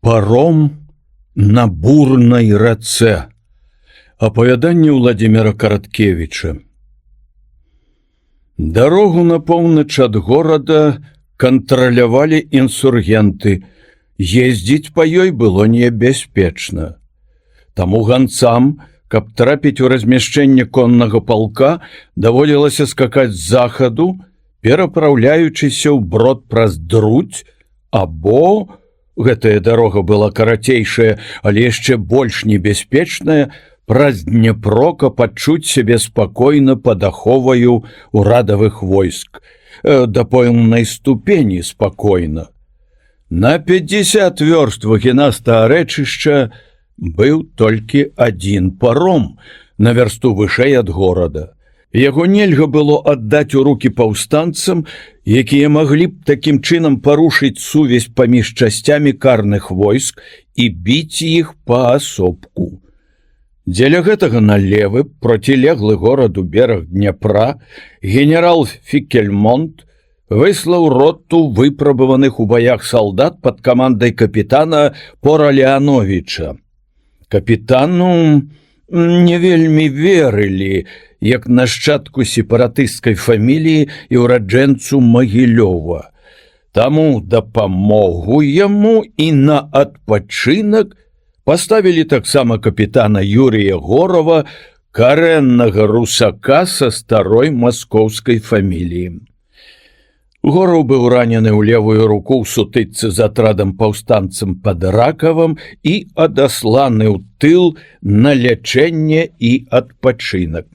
Паром на бурнай рацэ. Апавяданне Владимира Караткевича. Дарогу на поўнач ад горада кантралявалі інсургенты. Ездзіць па ёй было небяспечна. Таму ганцам, каб трапіць у размяшчэнне коннага палка, даводзілася скакаць з захаду, перапраўляючыся ў брод праз Друдь, або гэтая дарога была карацейшая, але яшчэ больш небяспечная, праз Днепро, каб адчуць сябе спакойна пад аховаю урадавых войск, да пэўнай ступені спакойна. На 50 вёрст вагінастага рэчышча быў толькі адзін паром на вярсту вышэй ад горада. Яго нельга было аддаць у рукі паўстанцам, якія маглі б такім чынам парушыць сувязь паміж часцямі карных войск і біць іх паасобку. Дзеля гэтага на левы, процілеглы гораду бераг Дняпра, генерал Фікельмонт выслаў роту выпрабаваных у баях салдат пад камандай капітана Поралеановича. Капітану не вельмі верылі, як нашчадку сепаратысцкай фаміліі і ўраджэнцу Магілёва. Таму дапамогу яму і на адпачынак паставілі таксама капітана Юрія Горова, карэннага русака са старой маскоўскай фаміліі. Горов быў ранены ў левую руку ў сутычцы з атрадам паўстанцам пад Ракавам і адасланы ў тыл на лячэнне і адпачынак.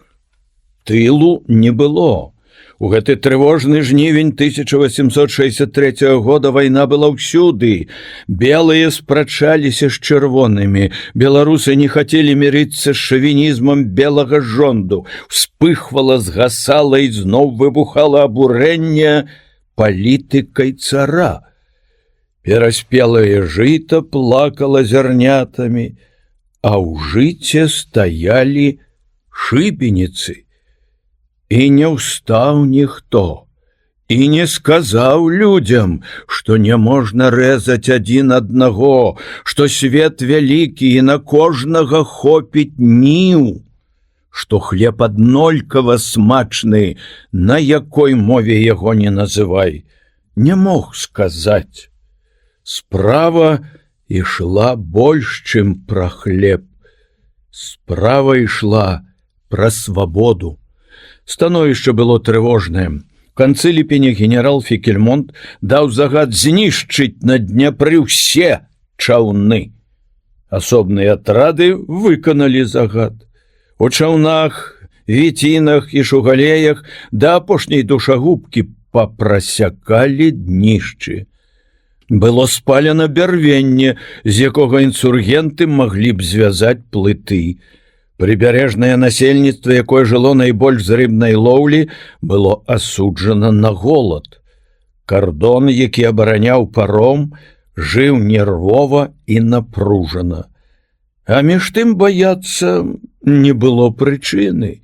Тылу не было. У гэты трывожны жнівень 1863 года вайна была ўсюды. Белыя спрачаліся з чырвонымі. Беларусы не хацелі мірыцца з шавінізмам белага жонду. Вспыхвала, згасала і зноў выбухала абурэнне палітыкай цара. Пераспелае жыта плакала зярнятамі, а ў жыце стаялі шыбеніцы. І не ўстаў ніхто, і не сказаў людзям, што не можна рэзаць адзін аднаго, што свет вялікі і на кожнага хопіць ніў, што хлеб аднолькава смачны, на якой мове яго не называй, не мог сказаць. Справа ішла больш, чым пра хлеб. Справа ішла пра свабоду. Становішча было трывожнае. В канцы ліпеня генерал Фікельмонт даў загад знішчыць на Дняпры ўсе чаўны. Асобныя атрады выканалі загад. У чаўнах, віцінах і шугалеях да апошняй душагубкі папрасякалі днішчы. Было спалена бярвенне, з якога інсургенты маглі б звязаць плыты. Прыбярэжнае насельніцтва, якое жыло найбольш з рыбнай лоўлі, было асуджана на голад. Кардон, які абараняў паром, жыў нервова і напружана. А між тым баяцца не было прычыны.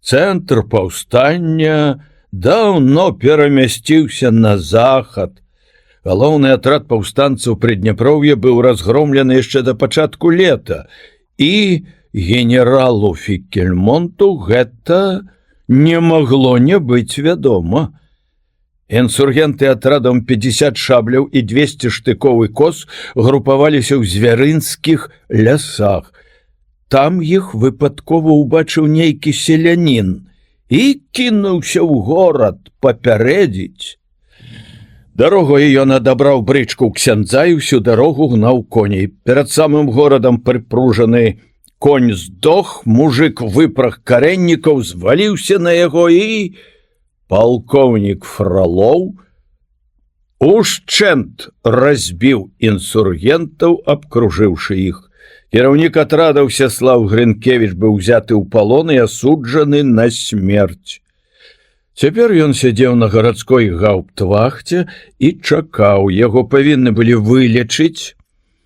Цэнтр паўстання даўно перамясціўся на захад. Галоўны атрад паўстанцаў Прыдняпроўя быў разгромлены яшчэ да пачатку лета, і генералу Фікельмонту гэта не магло не быць вядома. Інсургенты атрадам 50 шабляў і 200 штыкоў і кос групаваліся ў звярынскіх лясах. Там іх выпадкова ўбачыў нейкі селянін і кінуўся ў горад папярэдзіць. Дарогою ён адабраў брычку ксяндза і ўсю дарогу гнаў коней. Перад самым горадам прыпружаны конь здох, мужик выпраг карэннікаў, зваліўся на яго і палкоўнік Фролоў ушчэнт разбіў інсургентаў, абкружыўшы іх. Кіраўнік атрада Всеслав Грынкевіч быў узяты ў палон і асуджаны на смерць. Цяпер ён сядзеў на гарадской гауптвахце і чакаў. Яго павінны былі вылечыць,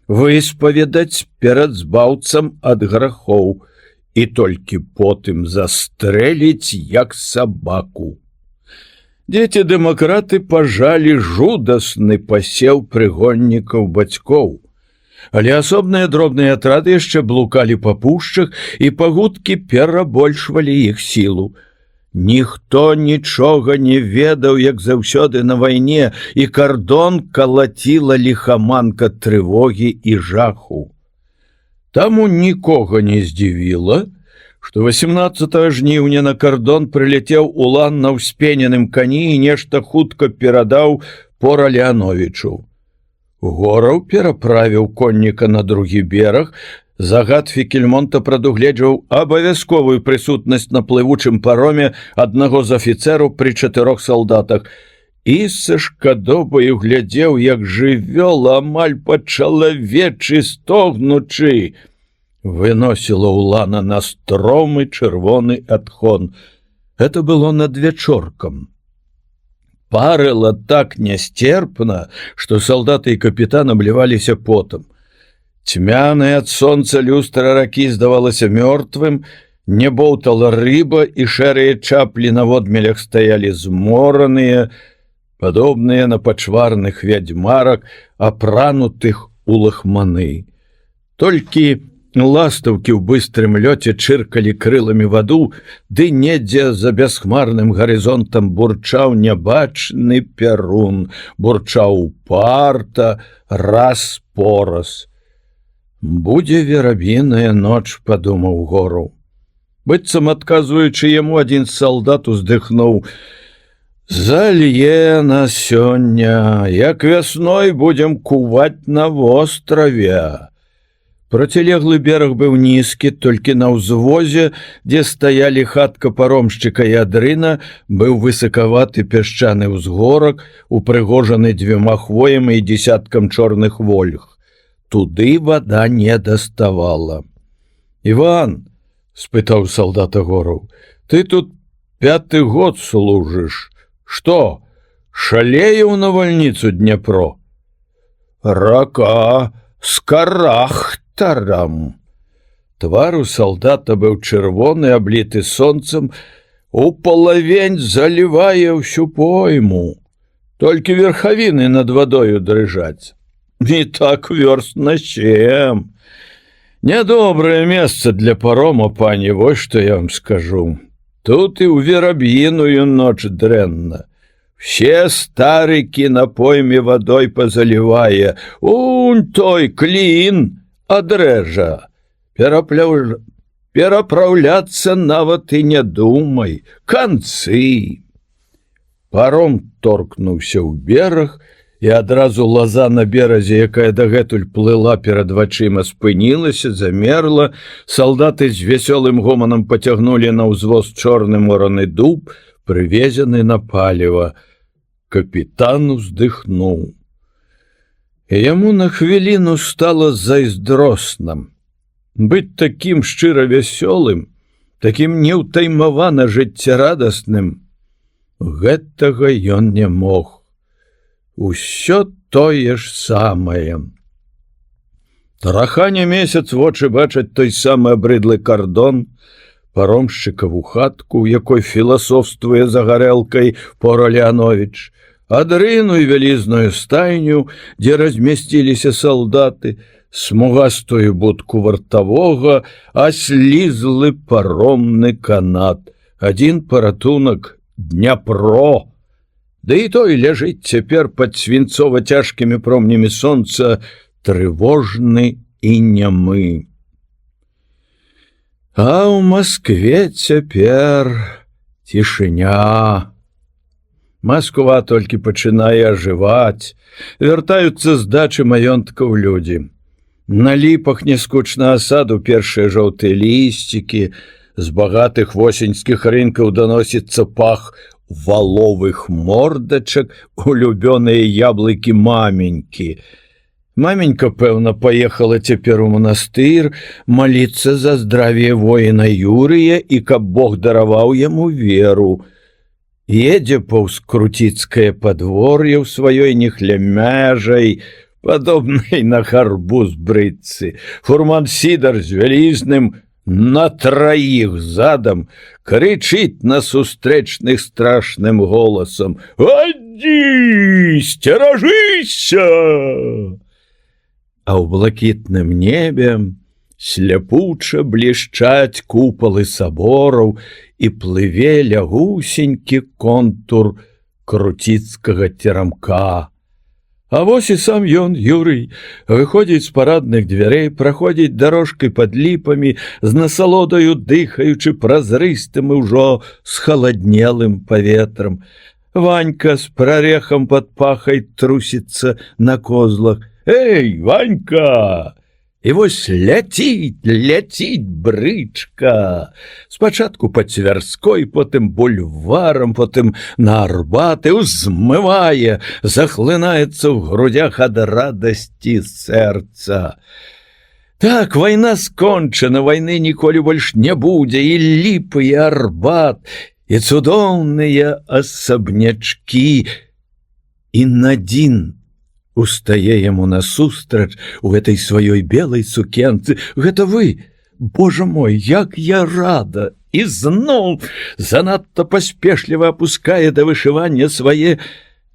выспаведаць перад збаўцам ад грахоў і толькі потым застрэліць як сабаку. Дзеці-дэмакраты пажалі жудасны пасеў прыгоннікаў бацькоў. Але асобныя дробныя атрады яшчэ блукалі па пушчах, і пагуткі перабольшвалі іх сілу. Ніхто нічога не ведаў, як заўсёды на вайне, і кардон калаціла ліхаманка трывогі і жаху. Таму нікога не здзівіла, што 18 жніўня на кардон прыляцеў улан на ўспененым кані і нешта хутка перадаў пора Леановічу. Гораў пераправіў конніка на другі бераг. Загад Фікельмонта прадугледжваў абавязковую прысутнасць на плывучым пароме аднаго з афіцэраў пры 4 салдатах, і са шкадобаю глядзеў, як жывёл амаль па-чалавечы стогнучы выносіла улана на стромы чырвоны адхон. Это было надвячоркам. Парыла так нясцерпна, што салдаты і капітан абліваліся потам. Цьмяная ад сонца люстра ракі здавалася мёртвым, не боўтала рыба, і шэрыя чаплі на водмелях стаялі змораныя, падобныя на пачварных вядзьмарак, апранутых у лахманы. Толькі ластаўкі ў быстрым лёце чыркалі крыламі ваду, ды недзе за бясхмарным гарызонтам бурчаў нябачны пярун, бурчаў упарта, раз-пораз. «Будзе верабіная ноч», — падумаў Гораў. Быццам адказваючы яму, адзін салдат уздыхнуў: «Залье нас сёння, як вясной будзем куваць на востраве». Процілеглы бераг быў нізкі, толькі на ўзвозе, дзе стаялі хатка паромшчыка і адрына, быў высакаваты пясчаны ўзгорак, упрыгожаны 2 хвоямі і дзесяткам чорных вольх. Туды вада не даставала. «Іван», — спытаў салдата Гораў, — «ты тут 5-й год служыш. Што, шалеяў на вальніцу Дняпро?» «Рака з карахтарам». Твар у салдата быў чырвоны, абліты сонцам, упалавень залівае ўсю пойму. Толькі верхавіны над вадою дрыжаць. І так вёрст на 7. Нядобрае месца для парома, пані, вось што я вам скажу. Тут і ў вераб'іную ноч дрэнна. Все старыкі на пойме вадой пазалівае. Унь той клін адрэжа. Перапраўляцца нават і не думай. Канцы. Паром торкнуўся ў бераг, і адразу лаза на беразе, якая дагэтуль плыла перад вачыма, спынілася, замерла. Салдаты з вясёлым гоманам пацягнулі на ўзвоз чорны мораны дуб, прывезены на паліва. Капітан уздыхнуў. І яму на хвіліну стала зайздросна. Быць такім шчыра вясёлым, такім неўтаймавана жыццярадасным, гэтага ён не мог. Усё тое ж самае. Тараханя месяц вочы бачаць той самы абрыдлы кардон, паромшчыкаву хатку, у якой філасофствуе за гарэлкай пора Леановіч, адрыну і вялізную стайню, дзе размясціліся салдаты, смугастую будку вартавога, аслізлы паромны канат, адзін паратунак Дняпро. Да і той ляжыць цяпер пад свінцова-цяжкімі промнямі сонца, трывожны і нямы. А ў Маскве цяпер цішыня. Масква толькі пачынае ажываць, вяртаюцца з дачы маёнткаў людзі. На ліпах нескучна асаду першыя жоўтыя лісцікі, з багатых восеньскіх рынкаў даносіцца пах валовых мордачак, улюбёныя яблыкі маменькі. Маменька, пэўна, паехала цяпер у манастыр маліцца за здравие воіна Юрыя і каб Бог дараваў яму веру. Едзе паўз круціцкае падвор'е ў сваёй нехлямяжай, падобнай на гарбуз брыдцы. Фурман Сідар з вялізным на 3 задам крычыць на сустрэчных страшным голасам: «Адзі, сцеражыся!» а ў блакітным небе сляпуча блішчаць купалы сабораў і плыве лягусенькі контур круціцкага терамка. А вось і сам ён, Юрый, выходзіць з парадных дзвярэй, праходзіць дарожкай пад ліпамі, з насалодаю дыхаючы празрыстым і ўжо схаладнелым паветрам. Ванька з прарехам пад пахай трусіцца на козлах. «Эй, Ванька!» І вось ляціць брычка. Спачатку па Цвярской, потым бульварам, потым на Арбаты, узмывае, захлынаецца ў грудях ад радасці сэрца. Так, вайна скончана, вайны ніколі больш не будзе, і ліпы, і Арбат, і цудоўныя асабнячкі. І Надзін устае яму насустрач у гэтай сваёй белай сукенцы. «Гэта вы? Божа мой, як я рада!» І зноў занадта паспешліва апускае да вышывання свае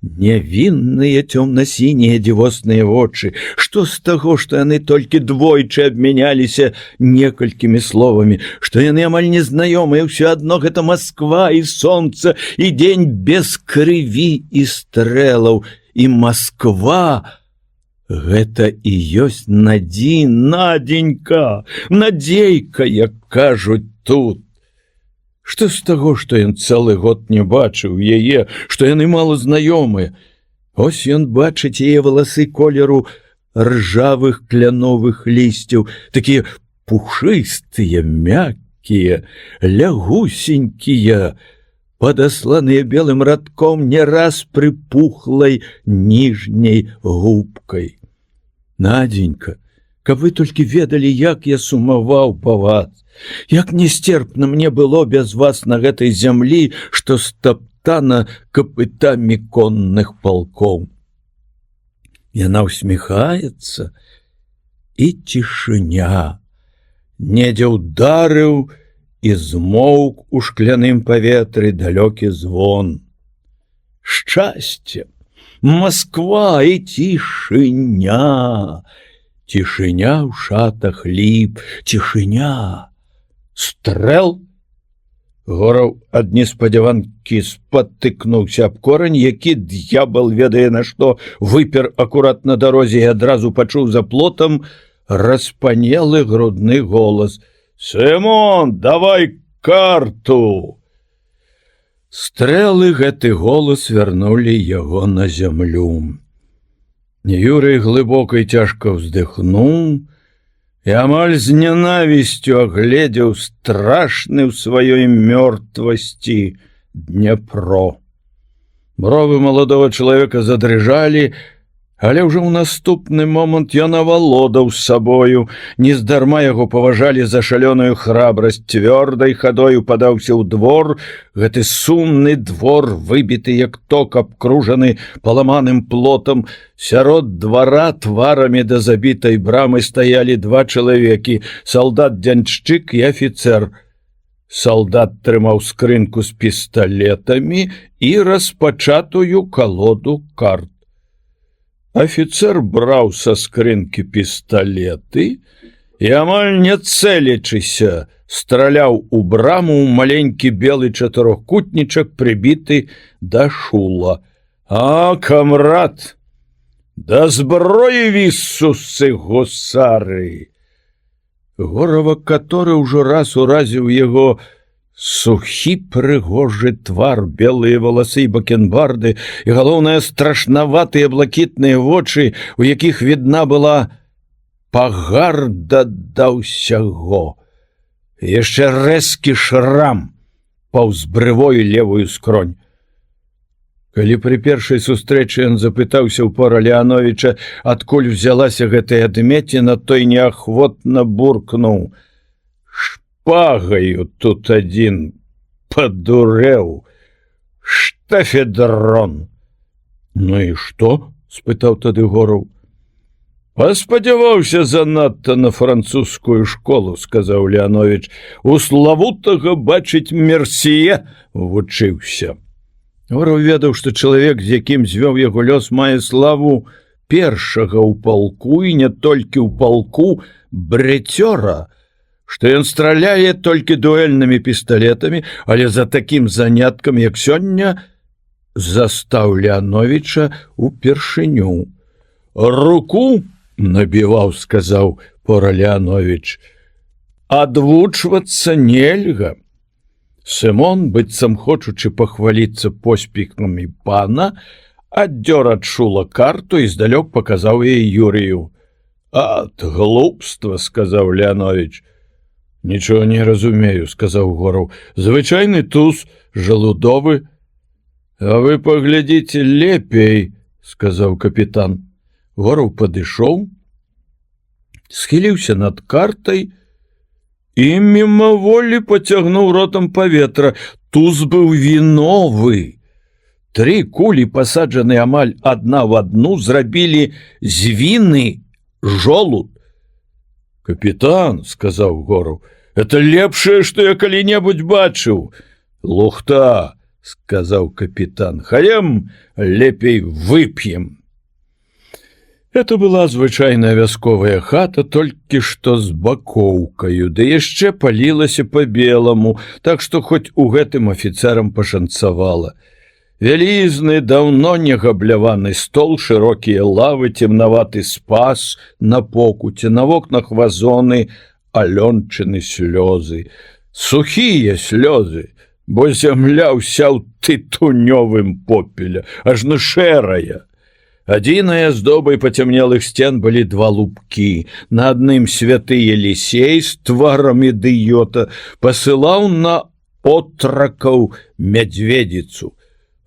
невінныя цёмна-сінія дзівосныя вочы. Што з таго, што яны толькі двойчы абмяняліся некалькімі словамі, што яны амаль незнаёмыя, ўсё адно гэта Масква і сонца, і дзень без крыві і стрэлаў. І Масква — гэта і ёсць Надзін, Надзенька, Надзейка, як кажуць тут. Што з таго, што ён цэлы год не бачыў яе, што яны мала знаёмыя? Ось ён бачыць яе валасы колеру ржавых кляновых лісцяў, такія пушыстыя, мяккія, лягусенькія, падасланыя белым радком не раз прыпухлай ніжняй губкай. «Надзенька, каб вы толькі ведалі, як я сумаваў па вас, як нестерпна мне было без вас на гэтай зямлі, што стаптана капытамі конных палкоў». Яна ўсміхаецца, і цішыня. Недзе ўдарыў і змоўк у шкляным паветры далёкі звон. Шчасце, Масква і цішыня. Цішыня ў шатах ліп, цішыня. Стрэл? Гораў ад неспадзяванкі спатыкнуўся аб корань, які д'ябал ведае на што выпер акурат на дарозе і адразу пачуў за плотам распанелы грудны голас: «Сымон, давай карту!» Стрэлы гэты голас вярнулі яго на зямлю. Юрый глыбока і цяжка ўздыхнуў і амаль з нянавісцю агледзеў страшны ў сваёй мёртвасці Дняпро. Бровы маладога чалавека задрыжалі, але ўжо ў наступны момант ён авалодаў з сабою. Нездарма яго паважалі за шалёную храбрасць. Цвёрдай хадою падаўся ў двор. Гэты сумны двор, выбіты як ток, абкружаны паламаным плотам. Сярод двара тварамі да забітай брамы стаялі два чалавекі: салдат-дзяншчык і афіцэр. Салдат трымаў скрынку з пісталетамі і распачатую калоду карт. Афіцэр браў са скрынкі пісталеты і, амаль не цэлячыся, страляў у браму ў маленькі белы чатырохкутнічак, прыбіты да шула. «А, камрад, да зброі віссусы гусары!» Горава, каторы ўжо раз уразіў яго сухі прыгожы твар, белыя валасы і бакенбарды, і, галоўнае, страшнаватыя блакітныя вочы, у якіх відна была пагарда да ўсяго. Яшчэ рэзкі шрам паўз брывою левую скронь. Калі пры першай сустрэчы ён запытаўся ў пора Леановіча, адкуль узялася гэтая адметіна, той неахвотна буркнуў: «Шпагаю тут адзін падурэў, штафедрон». «Ну і што?» – спытаў тады Гораў. «Паспадзяваўся занадта на французскую школу», – сказаў Леановіч. «У славутага, бачыць, Мерсье вучыўся». Гораў ведаў, што чалавек, з якім звёў яго лёс, мае славу першага ў палку і не толькі ў палку брэцёра, што ён страляе толькі дуэльнымі пісталетамі, але за такім заняткам, як сёння, застаў Леановіча упершыню. «Руку набіваў», — сказаў пора Леанович. «Адвучвацца нельга». Сымон, быццам хочучы пахваліцца поспехамі пана, аддзёр ад шула карту і здалёк паказаў яе Юрыю. «Ат глупства», — сказаў Леанович. «Нічого не разумею», — сказаў Гораў. «Звычайны туз, жалудовы». «А вы паглядзіце лепей», — сказаў капітан. Гораў падышоў, схіліўся над картай і мімаволі пацягнуў ротам паветра. Туз быў віновы. 3 кулі, пасаджаны амаль адна в адну, зрабілі з віны жолуд. «Капітан», — сказаў Гораў, — «это лепшае, што я калі-небудзь бачыў». «Лухта», — сказаў капітан, — «хаем лепей вып'ем». Это была звычайная вясковая хата, толькі што з бакоўкаю, ды яшчэ палілася па-беламу, так што хоць у гэтым афіцэрам пашанцавала. Вялізны, даўно не габляваны стол, шырокія лавы, цемнаваты спас на покуце, на вокнах вазоны, Алёнчыны слёзы. Сухія слёзы, бо зямля ўся ў тытунёвым попеля, ажно шэрая. Адзінай аздобай пацямнелых сцен былі 2 лупкі. На адным святы Елісей з тварам ідыёта пасылаў на отракаў мядзведзіцу.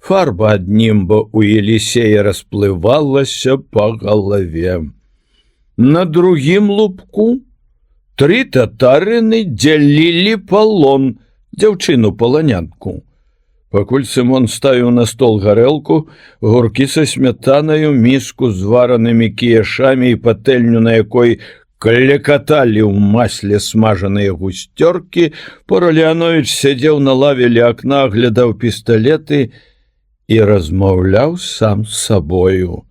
Фарба ад німба ў Елісея расплывалася па галаве. На другім лупку 3 татарыны дзялілі палон, дзяўчыну-паланянку. Пакуль Сымон ставіў на стол гарэлку, гуркі са смятанаю, міску з варанымі кіяшамі і патэльню, на якой клекаталі ў масле смажаныя гусцёркі, пора Леанович сядзеў на лаве ля акна, аглядаў пісталеты і размаўляў сам з сабою.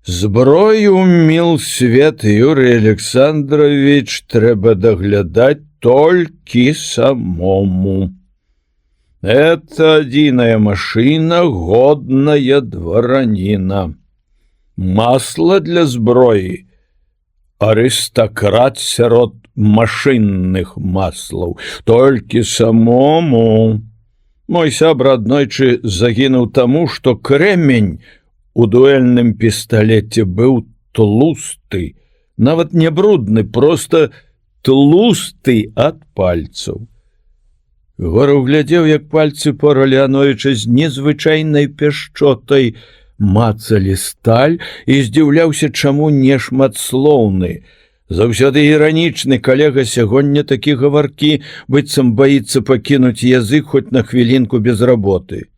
«Зброю міл свет, Юрий Александрович, трэба даглядаць толькі самому. Это адзіная машина, годная двараніна. Масло для зброі. Арыстакрат сярод машынных маслаў. Толькі самому. Мой сябра аднойчы загінуў таму, што крэмень у дуэльным пісталеце быў тлусты. Нават не брудны, проста тлусты ад пальцаў». Гораў глядзеў, як пальцы пора Леановича з незвычайнай пяшчотай мацалі сталь і здзіўляўся, чаму не шматслоўны. Заўсёды іранічны калега сягоння такі гаваркі, быццам баіцца пакінуць язык хоць на хвілінку без работы.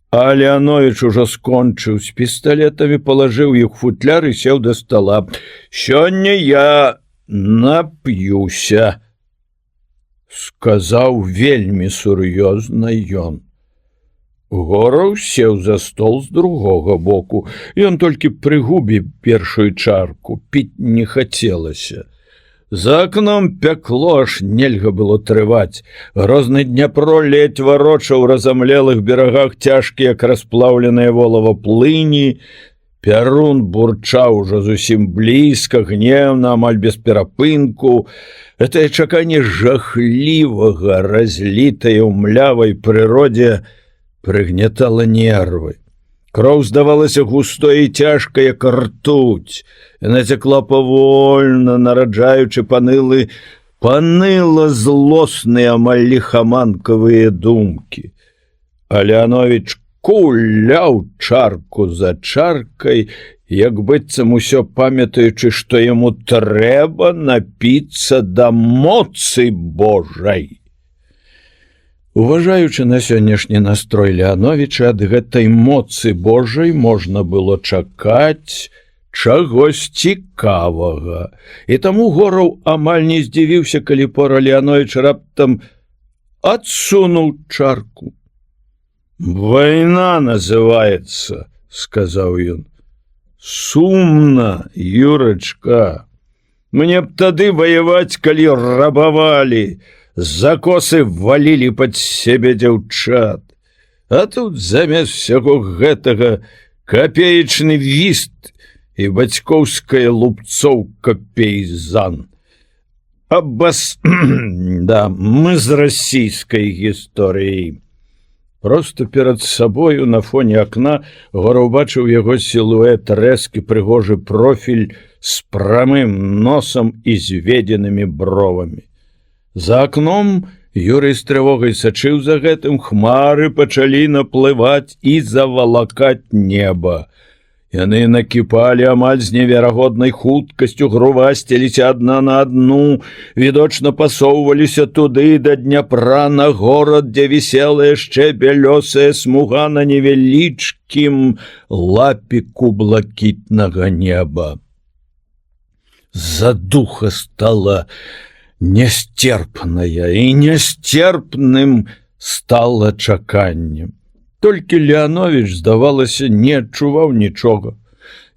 А Леанович ужо скончыў з пісталетамі, палажыў іх футляр і сеў да стала. «Сёння я нап'юся», сказаў вельмі сур'ёзна ён. Гораў сеў за стол з другога боку. Ён толькі прыгубіў першую чарку, піць не хацелася. За акном пякло, аж нельга было трываць. Грозны Дняпро ледзь варочаў у разамлелых берагах цяжкія, як расплаўленыя волава плыні. Пярун бурчаў ужо зусім блізка, гневна, амаль без перапынку. Гэтае чаканне жахлівага, разлітае ў млявай прыродзе, прыгнятала нервы. Кроў здавалася густой і цяжкай, як ртуць. Яна цякла павольна, нараджаючы паныла злосныя, амаль ліхаманкавыя думкі. А Леанович куляў чарку за чаркай, як быццам усё памятаючы, што яму трэба напіцца да моцы Божай. Уважаючы на сённяшні настрой Леановича, ад гэтай моцы Божай можна было чакаць чагось цікавага. І таму Гораў амаль не здзівіўся, калі пора Леанович раптам адсунуў чарку. «Война называется», — сказаў ён. Сумна, Юрачка. Мне б тады ваяваць, калі рабавалі, закосы валілі пад сябе дзяўчат. А тут замест всяго гэтага капеечны віст і бацькоўская лупцоўка пейзан. Да, мы з расійскай гісторыяй. Просто перад сабою на фоне акна Гора ўбачыў яго сілуэт, рэзкі прыгожы профіль з прамым носам і зведзенымі бровамі. За акном Юрый з трывогай сачыў за гэтым, хмары пачалі наплываць і завалакаць неба. Яны накіпалі амаль з неверагоднай хуткасцю, грувасціліся адна на адну, відочна пасоўваліся туды да Дняпра на горад, дзе вісела яшчэ бялёсая смуга на невялічкім лапіку блакітнага неба. Задуха стала нясцерпная, і нясцерпным стала чаканнем. Толькі Леанович, здавалася, не адчуваў нічога.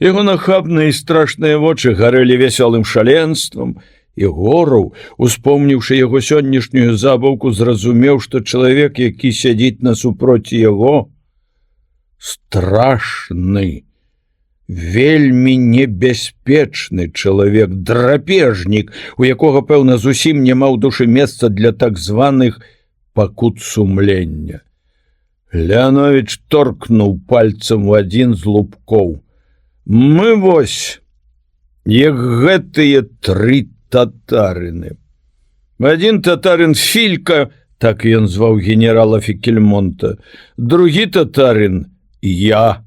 Яго нахабныя і страшныя вочы гарэлі вясёлым шаленствам, і Гораў, успомніўшы яго сённяшнюю забаўку, зразумеў, што чалавек, які сядзіць насупроці яго, страшны, вельмі небяспечны чалавек, драпежнік, у якога, пэўна, зусім няма ў душы месца для так званых пакут сумлення. Леанович торкнуў пальцам у адзін з лупкоў. Мы вось, як гэтыя тры татарыны. Адзін татарын Филька, так ён зваў генерала Фікельмонта, другі татарын я,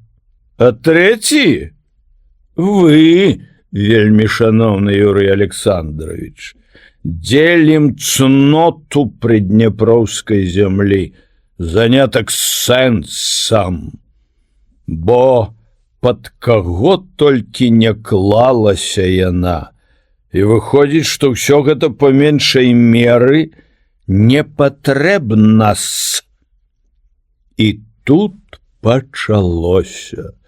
а трэці вы, вельмі шаноўны Юрый Александрович, дзелім цноту прыдняпроўскай зямлі, занятак сэнсам, бо пад каго толькі не клалася яна, і выходзіць, што ўсё гэта па меншай меры не патрэбна. І тут пачалося.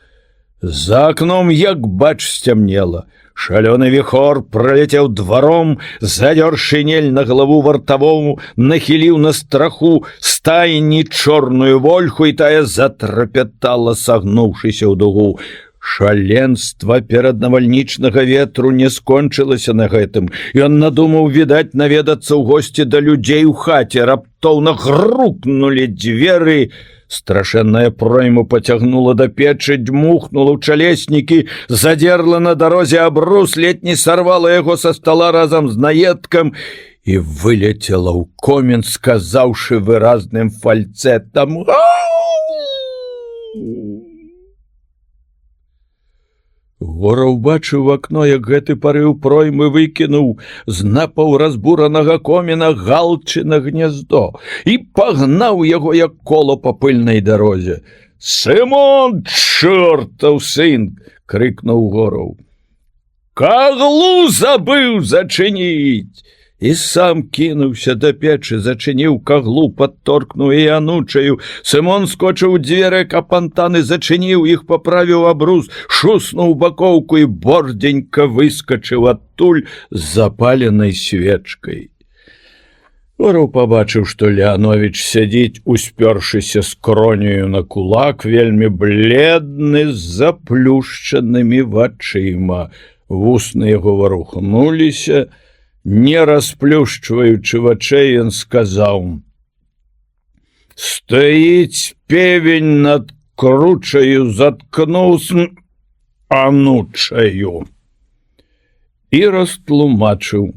За акном, як бач, сцямнела. Шалёны віхор праляцеў дваром, задёр шинель на галаву вартавому, нахіліў на страху стайні чорную вольху, і тая затрапятала, сагнуўшыся ў дугу. Шаленства пераднавальнічнага ветру не скончылася на гэтым. Ён надумаў, відаць, наведацца ў госці да людзей у хаце. Раптоўна грукнулі дзверы. Страшэнная пройма поцягнула да печы, дмухнула ў чалеснікі, задерла на дарозе абрус, ледь не сорвала яго са стола разам з наедкам і вылетела ў комін, сказаўшы выразным фальцэтам: Гора ўбачыў в акно, як гэты парыў проймы выкінуў з напаўразбуранага коміна галчына гняздо і пагнаў яго, як кола па пыльнай дарозе. «Сымон, чортаў сын!» — крыкнуў Гораў. «Каглу забыў зачыніць!» І сам кінуўся да печы, зачыніў каглу, падторкнуў і анучаю. Сымон скочыў у дзверы, капантаны, зачыніў іх, паправіў абрус, шуснуў бакоўку і бордзенька выскачыў адтуль з запаленай свечкай. Гораў пабачыў, што Леанович сядзіць, успёршыся скронею на кулак, вельмі бледны, з заплюшчанымі вачыма. Вусны яго варухнуліся. Не расплюшчваючы вачэй, ён сказаў: «Стаіць певень над кручаю, заткнуўся анучаю». І растлумачыў: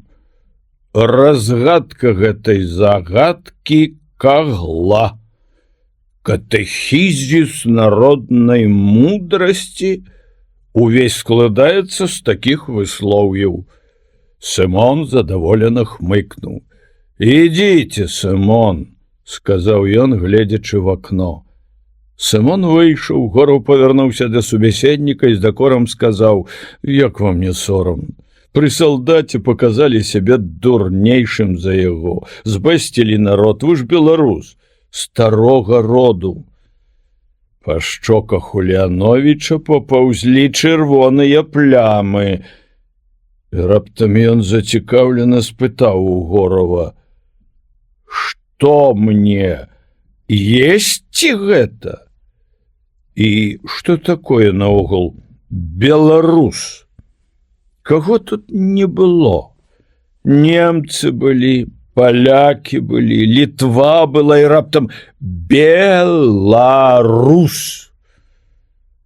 разгадка гэтай загадкі кагла. Катэхізіс народнай мудрасці увесь складаецца з такіх выслоўяў. Сымон задаволена хмыкнуў. «Ідзіце, Сымон», — сказаў ён, гледзячы в акно. Сымон выйшаў, Гораў павярнуўся да субяседніка і з дакорам сказаў: «Як вам не сорам? Пры салдаце паказалі сябе дурнейшым за яго. Збэсцілі народ, вы ж беларус, старога роду». Па шчоках Уляновіча папаўзлі чырвоныя плямы. Раптам ён зацікаўлена спытаў у Горова: «Што мне? Есці гэта? І што такое наогул беларус? Каго тут не было? Немцы былі, палякі былі, Літва была, і раптам беларус.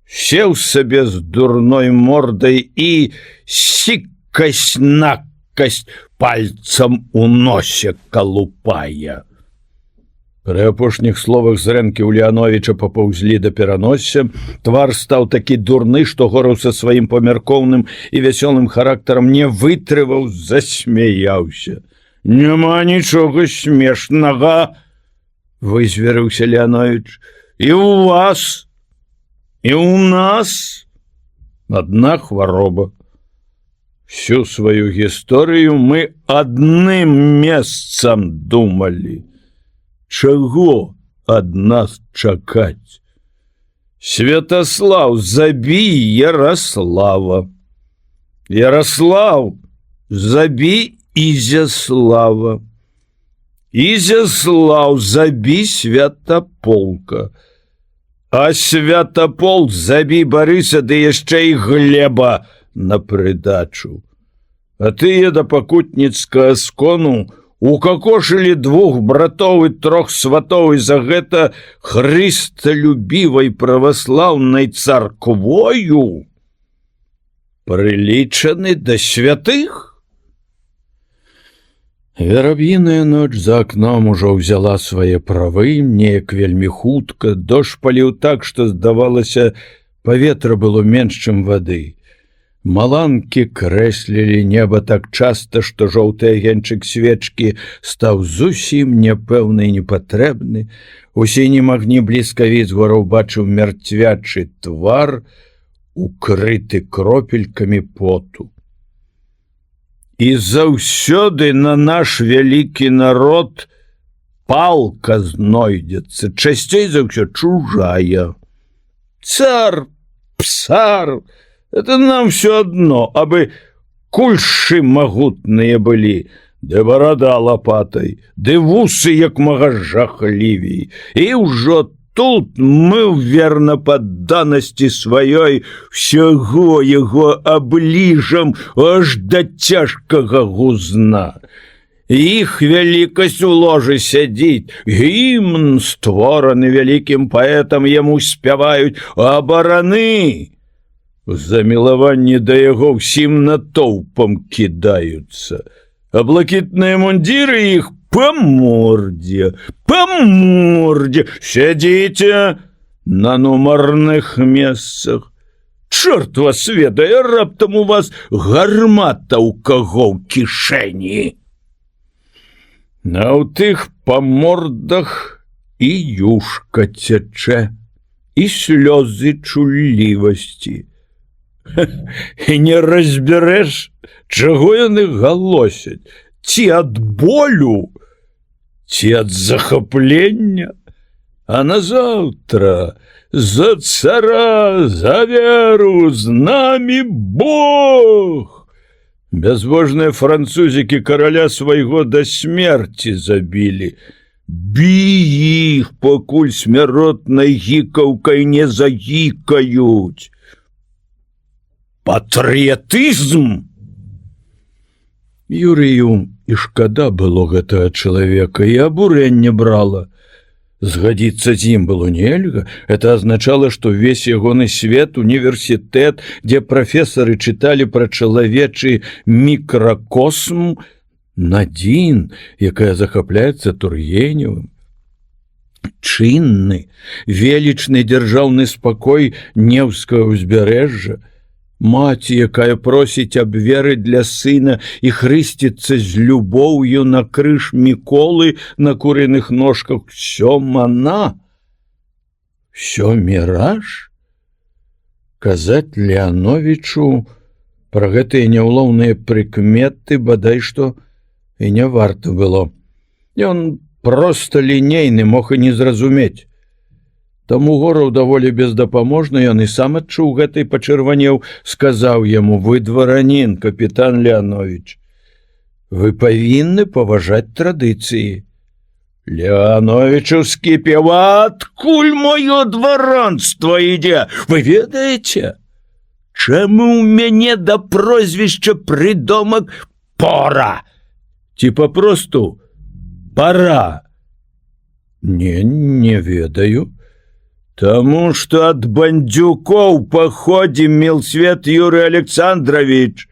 Сеў сабе з дурной мордай і сікасць-накасць пальцам у носе калупае». Пры апошніх словах зрэнкі Уляновіча папаўзлі да пераносся. Твар стаў такі дурны, што Гораў са сваім памяркоўным і вясёлым характарам не вытрываў, засмяяўся. «Няма нічога смешнага», — вызверыўся Леановіч. «І ў вас, і ў нас адна хвароба. Всю сваю гісторыю мы адным месцам думалі. Чаго ад нас чакаць? Святаслаў, забі Ярослава. Ярослаў, забі Изяслава. Изяслаў, забі Святаполка. А Святаполк, забі Барыса, ды яшчэ і Глеба на прыдачу. А тыя да пакутніцкага скону укакошылі 2 братоў і 3 сватоў, і за гэта хрысталюбівай праваслаўнай царквою прылічаны да святых. Вераб'іная ноч за акном ужо ўзяла свае правы, неяк вельмі хутка, дождж паліў так, што, здавалася, паветра было менш, чым вады. Маланкі крэслілі неба так часта, што жоўты агеньчык свечкі стаў зусім няпэўны і непатрэбны. У сінім агні бліскавіц Гораў бачыў мярцвячы твар, укрыты кропелькамі поту. І заўсёды на наш вялікі народ палка знойдзецца, часцей за ўсё чужая. Цар, псар, это нам все одно, абы кульшы магутныя былі, ды барада лапатай, ды вусы як мага жахлівей. І ўжо тут мы ў верна падданасці сваёй всяго яго абліжам аж да цяжкага гузна. Іх вялікасць у ложы сядзіць, гімн, створаны вялікім паэтам, яму спяваюць, а бараны у замілаванні да яго ўсім натоўпам кідаюцца, а блакітныя мундзіры іх па мордзе, сядзіце на нумарных месцах. Чорт вас ведае, раптам у вас гармата ў каго ў кішэні. На ў тых па мордах і юшка цячэ, і слёзы чуллівасці. І не разбярэш, чаго яны галосяць, ці ад болю, ці ад захаплення. А назаўтра за цара, за веру, з намі Бог. Бязвожныя французікі караля свайго да смерці забілі. Бі іх, пакуль смяротнай гікаўкай не загікаюць. Патрыятызм! Юрыю і шкада было гэтага чалавека, і абурэнне брала. Згадзіцца з ім было нельга. Это азначала, што ўвесь ягоны свет, універсітэт, дзе прафесары чыталі пра чалавечы мікракосм, Надзін, якая захапляецца Тургеневым. Чынны, велічны дзяржаўны спакой Неўскага ўзбярэжжа, маці, якая просіць аб веры для сына і хрысціцца з любоўю на крыж Міколы на курыных ножках, всё мана, всё міраж. Казаць Леановічу пра гэтыя няўлоўныя прыкметы бадай што і не варта было. Ён проста лінейны мог і не зразумець. Таму Гораў даволі бездапаможны, ён і сам адчуў гэта і пачырванеў, сказаў яму: «Вы дваранін, капітан Леанович. Вы павінны паважаць традыцыі». Леанович ускіпеў: «Адкуль маё дваранства ідзе? Вы ведаеце, чаму ў мяне да прозвішча прыдомак Пора? Ці папросту Пара?» Не ведаю. Таму што ад бандзюкоў паходзім, Мілсвет Юрый Александрович.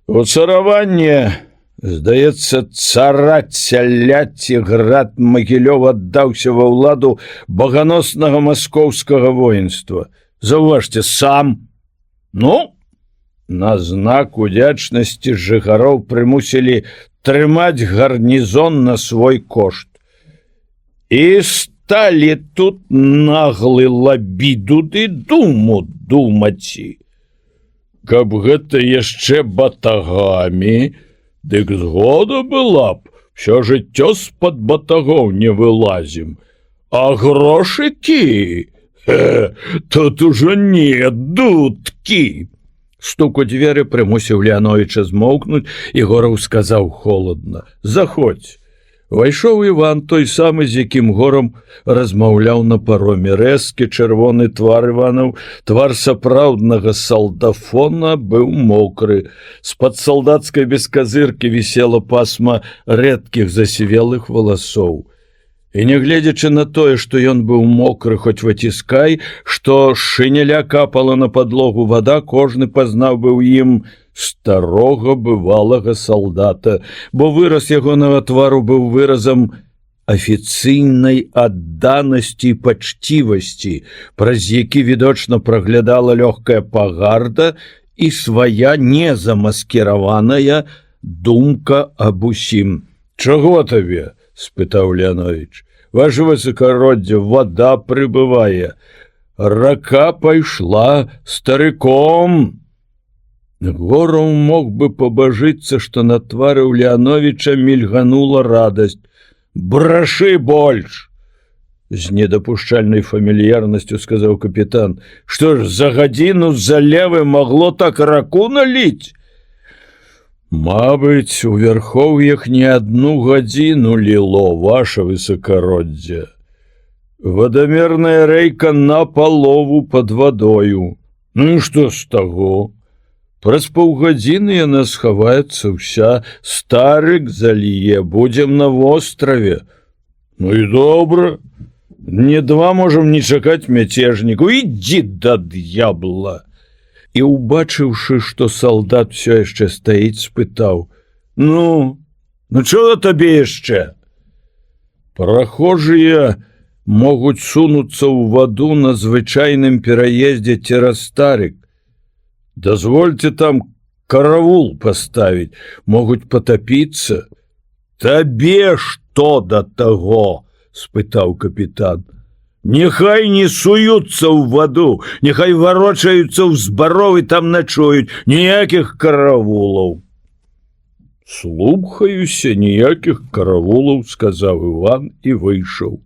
У цараванне, здаецца, цараць сяляці град Магілёў аддаўся ва ўладу баганоснага маскоўскага воінства. Заўважце, сам. Ну, на знак удзячнасці жыхароў прымусілі трымаць гарнізон на свой кошт. І сталі тут наглы лабіду ды думу думаці. Каб гэта яшчэ батагамі, дык згода была б, всё жыццё з-пад батагоў не вылазім. А грошыкі? Тут ужо не дудкі. Стук у дзверы прымусіў Леановича змоўкнуць, і Гораў сказаў холадна: «Заходзь». Вайшоў Іван, той самы, з якім Горам размаўляў на пароме. Рэзкі чырвоны твар Іванаў, твар сапраўднага салдафона, быў мокры. З-пад салдацкай бесказыркі вісела пасма рэдкіх засівелых валасоў. І нягледзячы на тое, што ён быў мокры, хоць выціскай, што шыняля капала на падлогу вада, кожны пазнаў бы ў ім старога бывалага салдата, бо выраз ягонага твару быў выразам афіцыйнай адданасці і пачцівасці, праз які відочна праглядала лёгкая пагарда і свая незамаскіраваная думка аб усім. «Чаго табе?» – спытаў Леанович. «Ваше высокороддзе, вода прыбывае. Рака пайшла старыком». Гораў мог бы пабажыцца, што на твары ў Леановича мільганула радасць. «Брашы больш!» З недапушчальнай фамільярнасцю сказаў капітан. «Што ж, за гадзіну залевы магло так раку наліць?» «Мабыць, у вярхоўях не адну гадзіну ліло, ваше высокороддзе. Вадамерная рэйка напалову пад вадою. Ну і што з таго? Праз паўгадзіны яна схаваецца ўся, старык заліе, будзем на востраве. Ну і добра, не два можам не чакаць мяцежніку, ідзі да д'ябла». І, убачыўшы, што салдат всё яшчэ стаіць, спытаў: «Ну чого табе яшчэ?» «Прахожыя могуць сунуцца ў ваду на звычайным пераездзе цераз старык. Дазвольце там каравул паставіць, могуць патапіцца». «Табе што да таго?» – спытаў капітан. «Няхай не суюцца ў ваду, няхай варочаюцца ў збаровы, там начуюць, ніякіх каравулаў». «Слухаюся, ніякіх каравулаў», – сказаў Іван і выйшаў.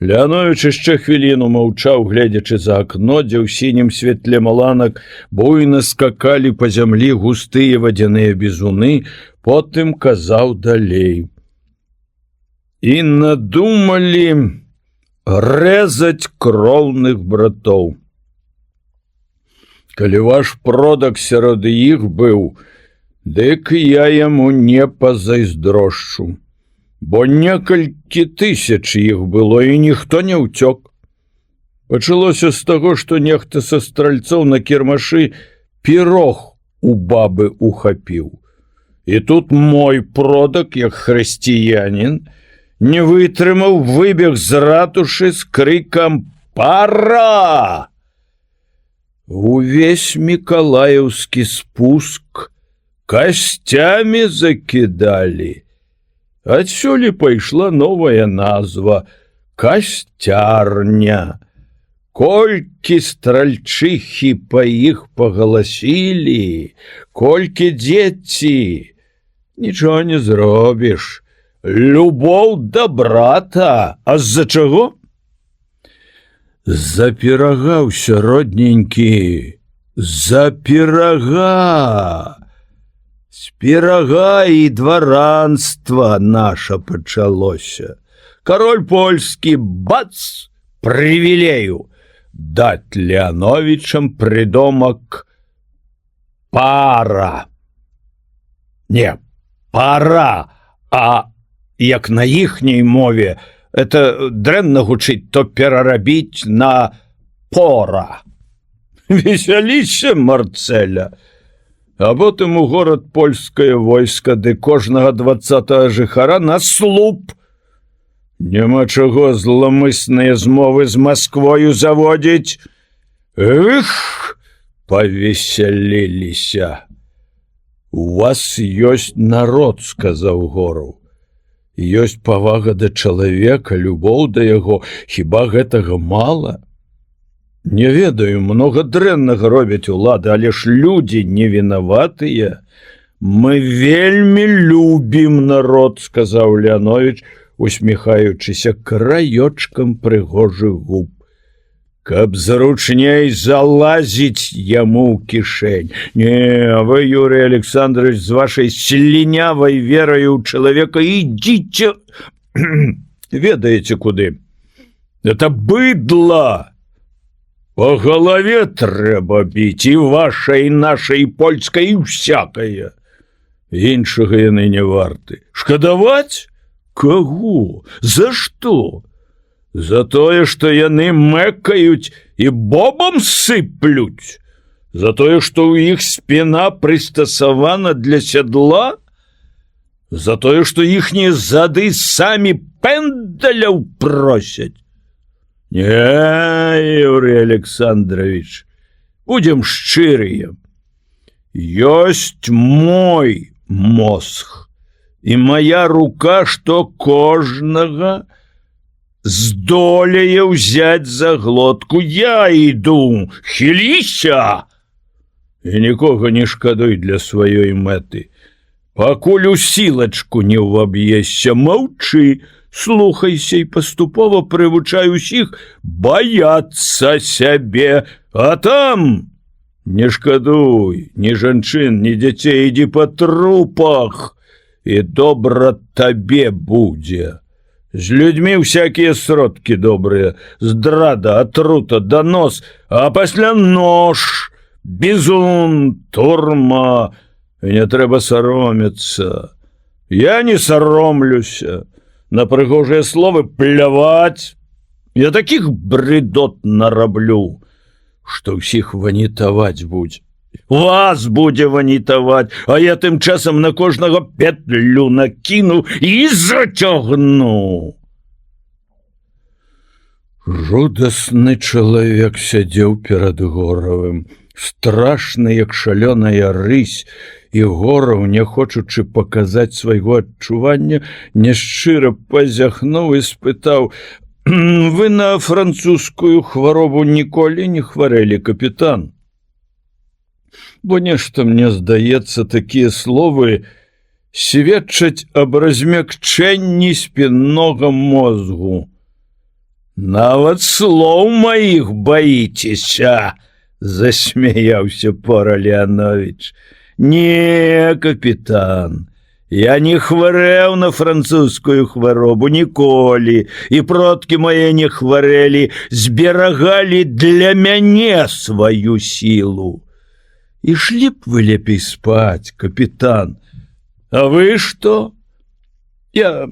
Леанович яшчэ хвіліну маўчаў, гледзячы за акно, дзе ў сінім святле маланак буйна скакалі па зямлі густыя вадзяныя бізуны, потым казаў далей: «І надумалі рэзаць кроўных братоў. Калі ваш продак сярод іх быў, дык я яму не пазайздрошчу, бо некалькі тысяч іх было, і ніхто не ўцёк. Пачалося з таго, што нехта са стральцоў на кірмашы пірог у бабы ухапіў. І тут мой продак, як хрысціянін, не вытрымаў, выбег з ратушы з крыкам «Пара!». Увесь мікалаеўскі спуск касцямі закідалі. Адсюль пайшла новая назва – касцярня. Колькі стральчыхі па іх пагаласілі, колькі дзеці, нічого не зробіш. Любоў да брата, а з-за чаго? За пірага ўсё, родненькі, за пірага. З пірага і дваранства наша пачалося. Кароль польскі, бац, прывілею даць Леановичам прыдомак пара. Не, пара, а як на іхняй мове это дрэнна гучыць, то перарабіць на пора. Весяліся, Марцэля. А потым у горад польскае войска, ды кожнага 20-го жыхара на слуп. Няма чаго зламысныя змовы з Масквою заводзіць. Эх, павесяліліся. У вас ёсць народ, сказаў Гораў. Ёсць павага да чалавека, любоў да яго. Хіба гэтага мала? Не ведаю, многа дрэннага робяць улады, але ж людзі не вінаватыя. Мы вельмі любім народ, сказаў Леанович, усміхаючыся краёчкам прыгожых губ. Каб зручней залазіць яму ў кішэнь. Не, вы, Юрий Александрович, з вашай слінявай вераю ў чалавека ідзіце, ведаеце куды. Это быдла. По галаве трэба біць, і вашай, і нашай, і польскай, і всякае. Іншага яны не варты. Шкадаваць? Каго? За што? За тое, што яны мэкаюць і бобам сыплюць? За тое, што ў іх спіна прыстасавана для сядла? За тое, што іхнія зады самі пэндаляў просяць? Не, Юрий Александрович, будем шчырыя. Ёсць мой мозг. І моя рука, што кожнага здолее ўзяць за глотку. Я іду, хіліся! І нікога не шкадуй для сваёй мэты. Пакуль у сілачку не ўваб'ешся, маўчы, слухайся і паступова прывучай усіх баяцца сябе. А там не шкадуй ні жанчын, ні дзяцей, ідзі па трупах. І добра табе будзе. З людзьмі всякія сродкі добрыя. Здрада, атрута, данос, а пасля нож, бізун, турма. І не трэба саромецца. Я не саромлюся. На прыгожыя словы пляваць. Я такіх брыдот нараблю, што ўсіх ванітаваць будзе. Вас будзе ванітаваць, а я тым часам на кожнага петлю накіну і зацягну. Жудасны чалавек сядзеў перад Горавым, страшны, як шалёная рысь, і Гораў, не хочучы паказаць свайго адчування, няшчыра пазяхнуў і спытаў: вы на французскую хваробу ніколі не хварэлі, капітан? Бо нешта, мне здаецца, такія словы сведчаць аб размякчэнні спіннога мозгу. Нават слоў маіх баіцеся, засмяяўся пора Леанович. Не, капітан, я не хварэў на французскую хваробу ніколі, і продкі мае не хварэлі, зберагалі для мяне сваю сілу. Ішлі б вы лепей спаць, капітан. А вы што? Я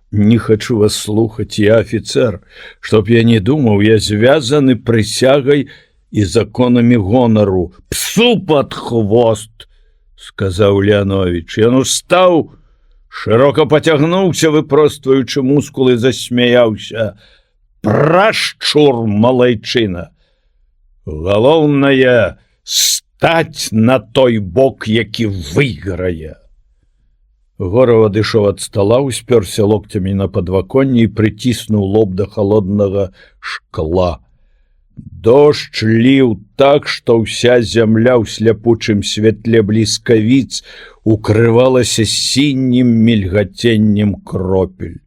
не хочу вас слухаць, я офіцер. Чтоб я не думаў, я звязаны прысягай і законамі гонару. Псу пад хвост, сказаў Леанович. Ён устаў, шырока пацягнуўся, выпростваючы мускулы, засмяяўся. Прашчур, малайчына. Галоўнае — стаць на той бок, які выйграе. Гораў адышоў ад стала, успёрся локтямі на падваконне і прыціснуў лоб да халоднага шкла. Дождж ліў так, што ўся зямля ў сляпучым святле бліскавіц укрывалася сінім мільгаценнем кропель.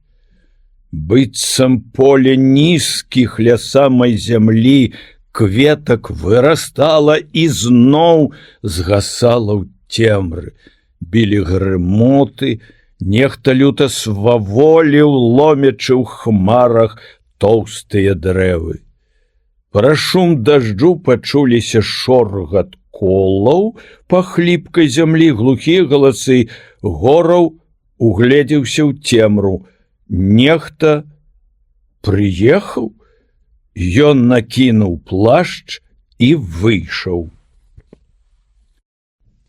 Быццам поле нізкіх ля самай зямлі кветак вырастала і зноў згасала ў цемры. Білі грымоты, нехта люта сваволіў, ломячы ў хмарах тоўстыя дрэвы. Пра шум дажджу пачуліся шоргат колаў па хліпкай зямлі, глухія галасы. Гораў угледзеўся ў цемру. Нехта прыехаў, ён накінуў плашч і выйшаў.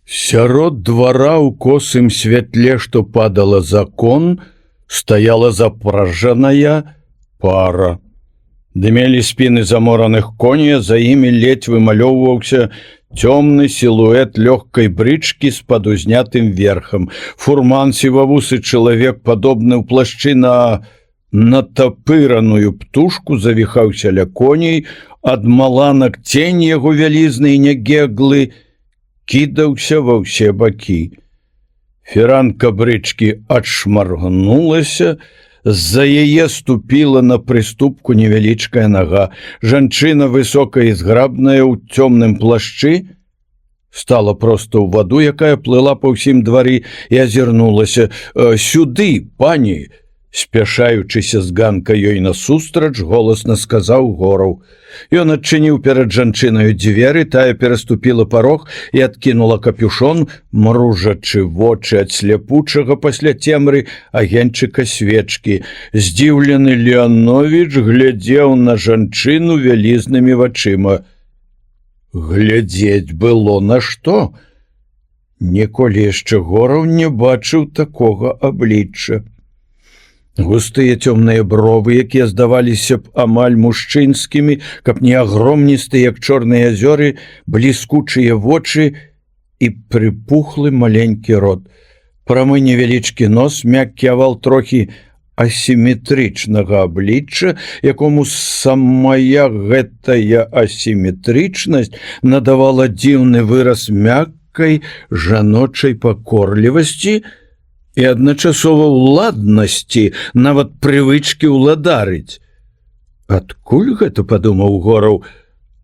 Сярод двара ў косым святле, што падала за кон, стаяла запражаная пара. Дымелі спіны замораных коней, за імі ледзь вымалёўваўся цёмны сілуэт лёгкай брычкі з падузнятым верхам. Фурман, сівавусы чалавек, падобны ў плашчы на натапыраную птушку, завіхаўся ля коней, ад маланак цень яго вялізны і нягеглы кідаўся ва ўсе бакі. Фіранка брычкі адшмаргнулася, з-за яе ступіла на прыступку невялічкая нага. Жанчына, высокая і зграбная, у цёмным плашчы, стала проста ў ваду, якая плыла па ўсім двары, і азірнулася. «Сюды, пані!» Спяшаючыся з ганка ёй насустрач, голасна сказаў Гораў. Ён адчыніў перад жанчынаю дзверы, тая пераступіла парог і адкінула капюшон, мружачы вочы ад сляпучага пасля цемры агеньчыка свечкі. Здзіўлены Леановіч глядзеў на жанчыну вялізнымі вачыма. Глядзець было на што? Ніколі яшчэ Гораў не бачыў такога аблічча. Густыя цёмныя бровы, якія здаваліся б амаль мужчынскімі, каб не агромністыя, як чорныя азёры, бліскучыя вочы і прыпухлы маленькі рот. Прамы невялічкі нос, мяккі авал трохі асіметрычнага аблічча, якому самая гэтая асіметрычнасць надавала дзіўны выраз мяккай жаночай пакорлівасці і адначасова ўладнасці, нават прывычкі ўладарыць. Адкуль гэта, падумаў Гораў?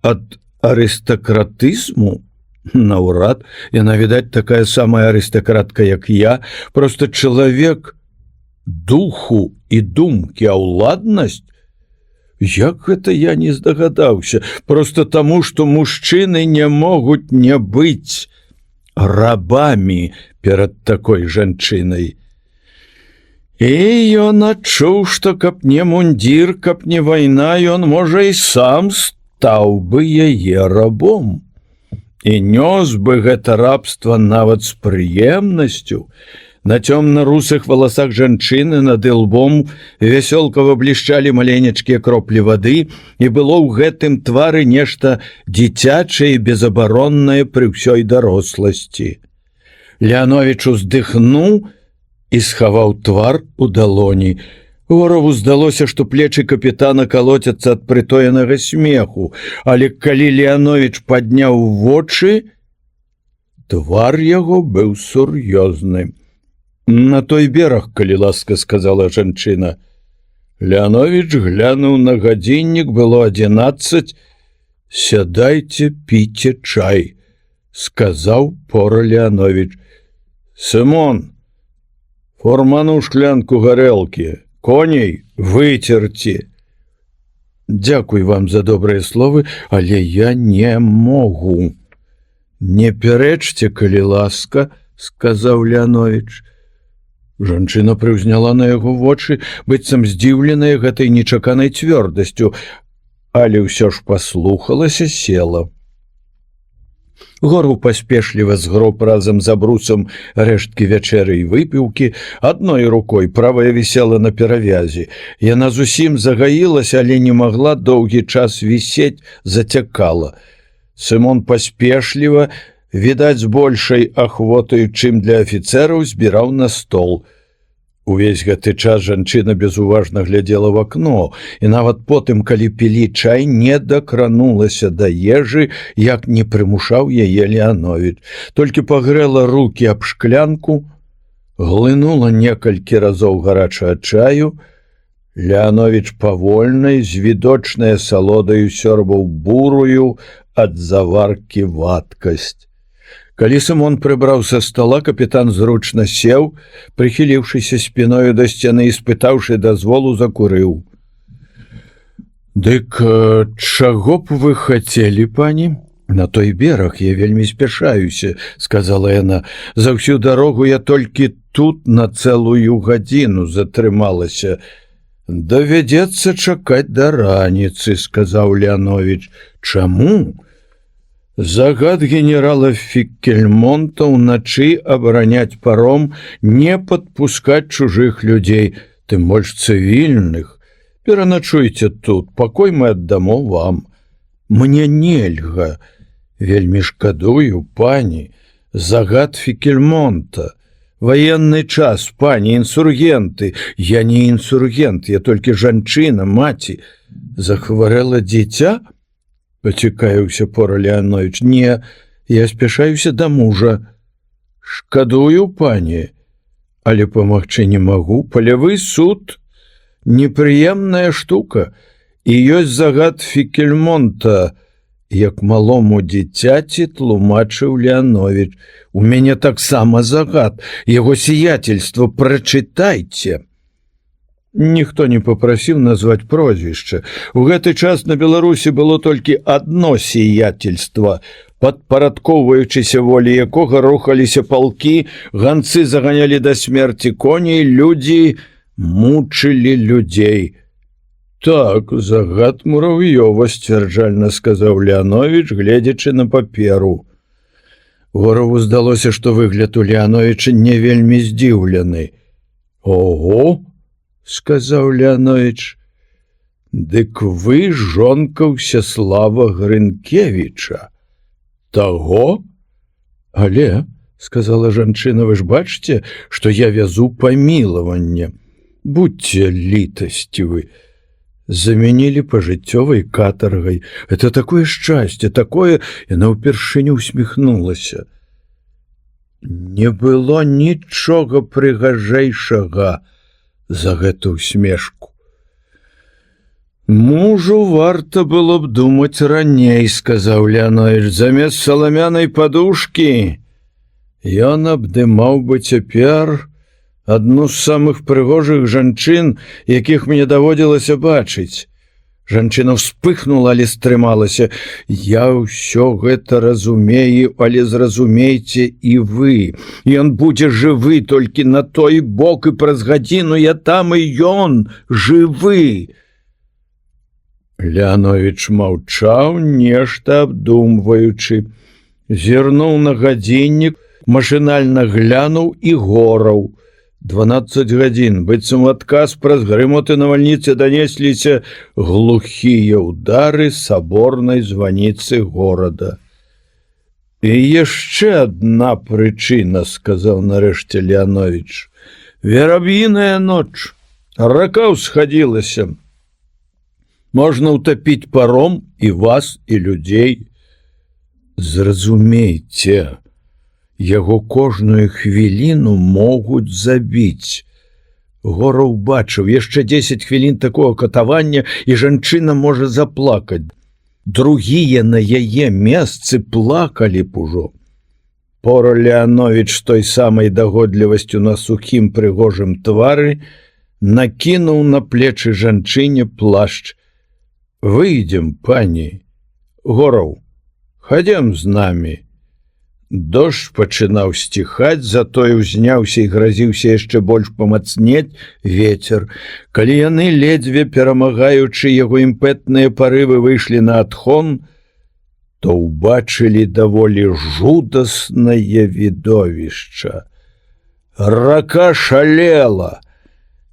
Ад арыстакратызму? Наўрад, яна, відаць, такая самая арыстакратка, як я, проста чалавек духу і думкі, а ўладнасць? Як гэта я не здагадаўся? Проста таму, што мужчыны не могуць не быць рабамі перад такой жанчынай. І ён адчуў, што каб не мундзір, каб не вайна, ён, можа, і сам стаў бы яе рабом. І нёс бы гэта рабства нават з прыемнасцю. На цёмна-русых валасах жанчыны над ілбом вясёлкава блішчалі маленечкія кроплі вады, і было ў гэтым твары нешта дзіцячае і безабароннае пры ўсёй даросласці. Леановіч уздыхнуў і схаваў твар у далоні. Гораву здалося, што плечы капітана калоцяцца ад прытоенага смеху, але калі Леановіч падняў вочы, твар яго быў сур'ёзны. «На той бераг, калі ласка», — сказала жанчына. Леановіч глянуў на гадзіннік, было 11. «Сядайце, піце чай», — сказаў пора Леановіч. «Сымон, фурману шклянку гарэлкі, коней выцерці». «Дзякуй вам за добрыя словы, але я не могу». «Не пярэчце, калі ласка», — сказаў Леановіч. Жанчына прыўзняла на яго вочы, быццам здзіўленая гэтай нечаканай цвёрдасцю, але ўсё ж паслухалася, села. Гораў паспешліва згроб разам з абрусам рэшткі вячэры і выпіўкі, адной рукой правая вісела на перавязі. Яна зусім загаілася, але не магла доўгі час вісець, зацякала. Сымон паспешліва, відаць, з большай ахвотаю, чым для афіцэраў, збіраў на стол. Увесь гэты час жанчына безуважна глядзела в акно, і нават потым, калі пілі чай, не дакранулася да ежы, як не прымушаў яе Леановіч. Толькі пагрэла рукі аб шклянку, глынула некалькі разоў гарачага чаю. Леанович павольнай, з відочнай асалодаю сёрбаў бурую ад заваркі вадкасць. Калі Сымон прыбраў са стола, капітан зручна сеў, прыхіліўшыся спіною да сцяны і спытаўшы дазволу, закурыў. «Дык чаго б вы хацелі, пані?» «На той бераг я вельмі спяшаюся», — сказала яна. «За ўсю дарогу я толькі тут на цэлую гадзіну затрымалася». «Давядзецца чакаць да раніцы», — сказаў Леанович. «Чаму?» «Загад генерала Фікельмонта ўначы абараняць паром, не падпускаць чужых людзей, тым больш цывільных. Пераначуйце тут, пакой мы аддамо вам». «Мне нельга». «Вельмі шкадую, пані. Загад Фікельмонта. Ваенны час, пані, інсургенты». «Я не інсургент, я толькі жанчына, маці». «Захварэла дзіця?» — пацікавіўся пора Леанович. «Не, я спяшаюся да мужа». «Шкадую, пані, але памагчы не магу. Палявы суд — непрыемная штука. І ёсць загад Фікельмонта», як малому дзіцяці тлумачыў Леанович. «У мяне таксама загад, яго сиятельства, прачытайце». Ніхто не папрасіў назваць прозвішча. У гэты час на Беларусі было толькі адно сиятельства, падпарадкоўваючыся волі якога рухаліся палкі, ганцы заганялі да смерці коней, людзі мучылі людзей. «Так, загад Мурав'ёва», — сцвярджальна сказаў Леанович, гледзячы на паперу. Горову здалося, што выгляд у Леановича не вельмі здзіўлены. «Ого», — сказаў Леанович, — «дык вы жонка Всеслава Грынкевіча». «Таго? Але», — сказала жанчына, — «вы ж бачыце, што я вязу памілаванне. Будьце літасцівы. Заменили пожыццёвай катаргай. Это такое шчасце, такое...» Яна ўпершыню усміхнулася. Не было нічога прыгажэйшага за гэту усмешку. «Мужу варта было б думаць раней», — сказаў Леанович, — «замест саламянай падушкі ён абдымаў бы цяпер адну з самых прыгожых жанчын, якіх мне даводзілася бачыць». Жанчына вспыхнула, але стрымалася. «Я ўсё гэта разумею, але зразумейце і вы. Ён будзе жывы толькі на той бок, і праз гадзіну я там, і ён жывы». Леанович маўчаў, нешта абдумваючы. Зірнуў на гадзіннік, машынальна глянуў і гораў. 12 гадзін, быццам адказ праз грымоты навальніцы данесліся глухія ўдары саборнай званіцы горада. «І яшчэ адна прычына», — сказаў нарэшце Леанович. «Вераб'іная ноч, рака ўсхадзілася. Можна ўтапіць паром і вас, і людзей. Зразумейце, яго кожную хвіліну могуць забіць». Гораў бачыў, яшчэ 10 хвілін такого катавання, і жанчына можа заплакаць. Другія на яе месцы плакалі б ужо. Пора Леанович з той самай дагодлівасцю на сухім прыгожым твары накінуў на плечы жанчыне плашч. «Выйдзем, пані. Гораў, хадзем з намі». Дождж пачынаў сціхаць, затое ўзняўся і гразіўся яшчэ больш памацнець вецер. Калі яны, ледзьве перамагаючы яго імпэтныя парывы, выйшлі на адхон, то ўбачылі даволі жудаснае відовішча. Рака шалела.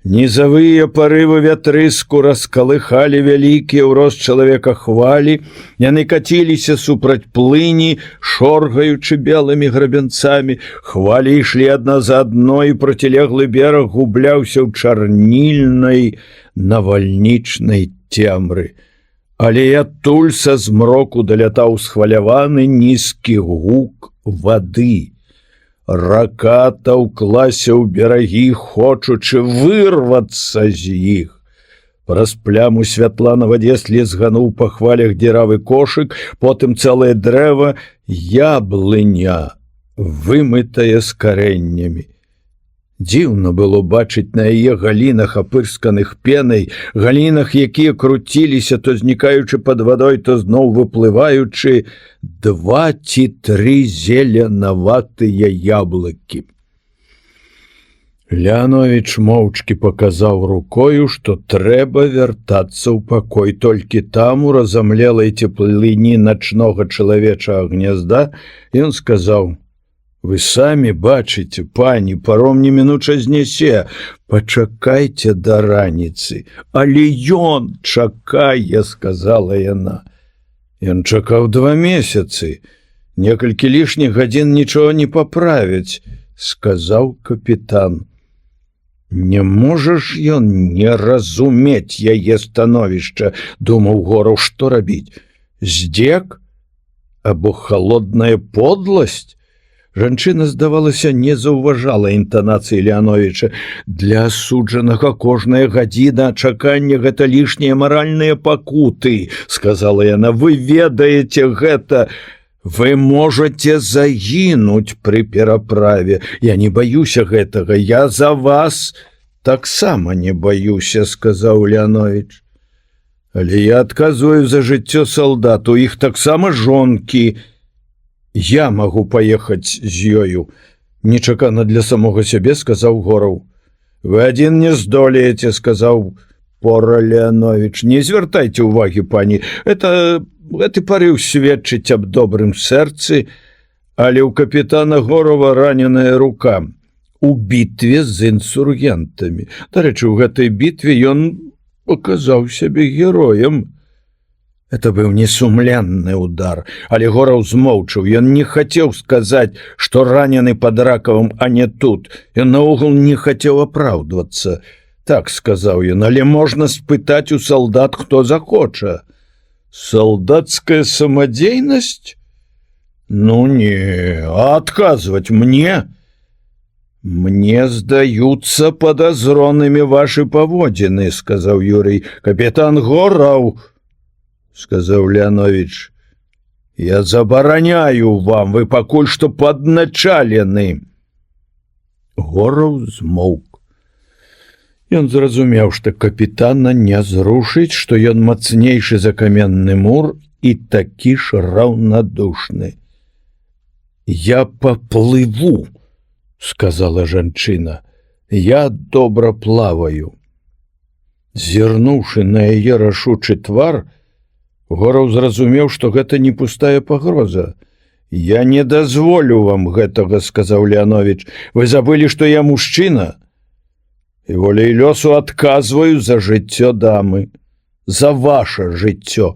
Нізавыя парывы вятрыску раскалыхалі вялікія ў рост чалавека хвалі, яны каціліся супраць плыні, шоргаючы белымі грабянцамі. Хвалі ішлі адна за адной, і процілеглы бераг губляўся ў чарнільнай навальнічнай цемры. Але і адтуль са змроку далятаў схваляваны нізкі гук вады. Рака таўклася ў берагі, хочучы вырвацца з іх. Праз пляму святла на вадзе слізгануў па хвалях дзіравы кошык, потым цэлае дрэва, яблыня, вымытая з карэннямі. Дзіўна было бачыць на яе галінах, апырсканых пенай, галінах, якія круціліся, то знікаючы пад вадой, то зноў выплываючы, 2 ці 3 зеленаватыя яблыкі. Леанович моўчкі паказаў рукою, што трэба вяртацца ў пакой. Толькі там, у разамлелай цеплыні начнога чалавечага гнязда, ён сказаў: «Вы самі бачыце, пані, паром немінуча знясе. Пачакайце да раніцы». «Але ён чакае», — сказала яна. «Ён чакаў 2 месяцы. Некалькі лішніх гадзін нічога не паправіць», — сказаў капітан. «Не можаш ён не разумець яе становішча», — думаў Гораў, што рабіць? Здзек? Або халодная подласць? Жанчына, здавалася, не заўважала інтанацыі Леановича. «Для асуджанага кожная гадзіна чакання — гэта лішнія маральныя пакуты», — сказала яна. «Вы ведаеце гэта. Вы можете загінуць пры пераправе. Я не баюся гэтага. Я за вас таксама не баюся», — сказаў Леанович. «Але я адказваю за жыццё салдат. У іх таксама жонкі. Я магу паехаць з ёю». «Нечакана для самога сябе», — сказаў Гораў. «Вы адзін не здолееце», — сказаў пора Леанович. «Не звяртайце ўвагі, пані. Гэты парыў сведчыць аб добрым сэрцы, але ў капітана Горава раненая рука у бітве з інсургентамі. Дарэчы, у гэтай бітве ён паказаў сябе героем». Это быў несумленны удар, але Гораў змоўчаў. Ён не хацеў сказаць, што ранены пад Ракавым, а не тут. Ён наогул не хацеў апраўдвацца. «Так», — сказаў ён, — «але можна спытаць у салдат, хто захоча». «Солдатская самадзейнасць? Ну не, а адказваць мне? Мне здаюцца падазронымі вашы паводзіны», — сказаў Юрый. «Капітан Гораў», — сказаў Леанович, — «я забараняю вам, вы пакуль што падначалены». Гораў змоўк. Ён зразумеў, што капітана не зрушыць, што ён мацнейшы за каменны мур і такі ж раўнадушны. «Я паплыву», — сказала жанчына. «Я добра плаваю». Зірнуўшы на яе рашучы твар, Гораў зразумеў, што гэта не пустая пагроза. «Я не дазволю вам гэтага», — сказаў Леанович. «Вы забылі, што я мужчына? І волей лёсу адказваю за жыццё дамы, за ваше жыццё».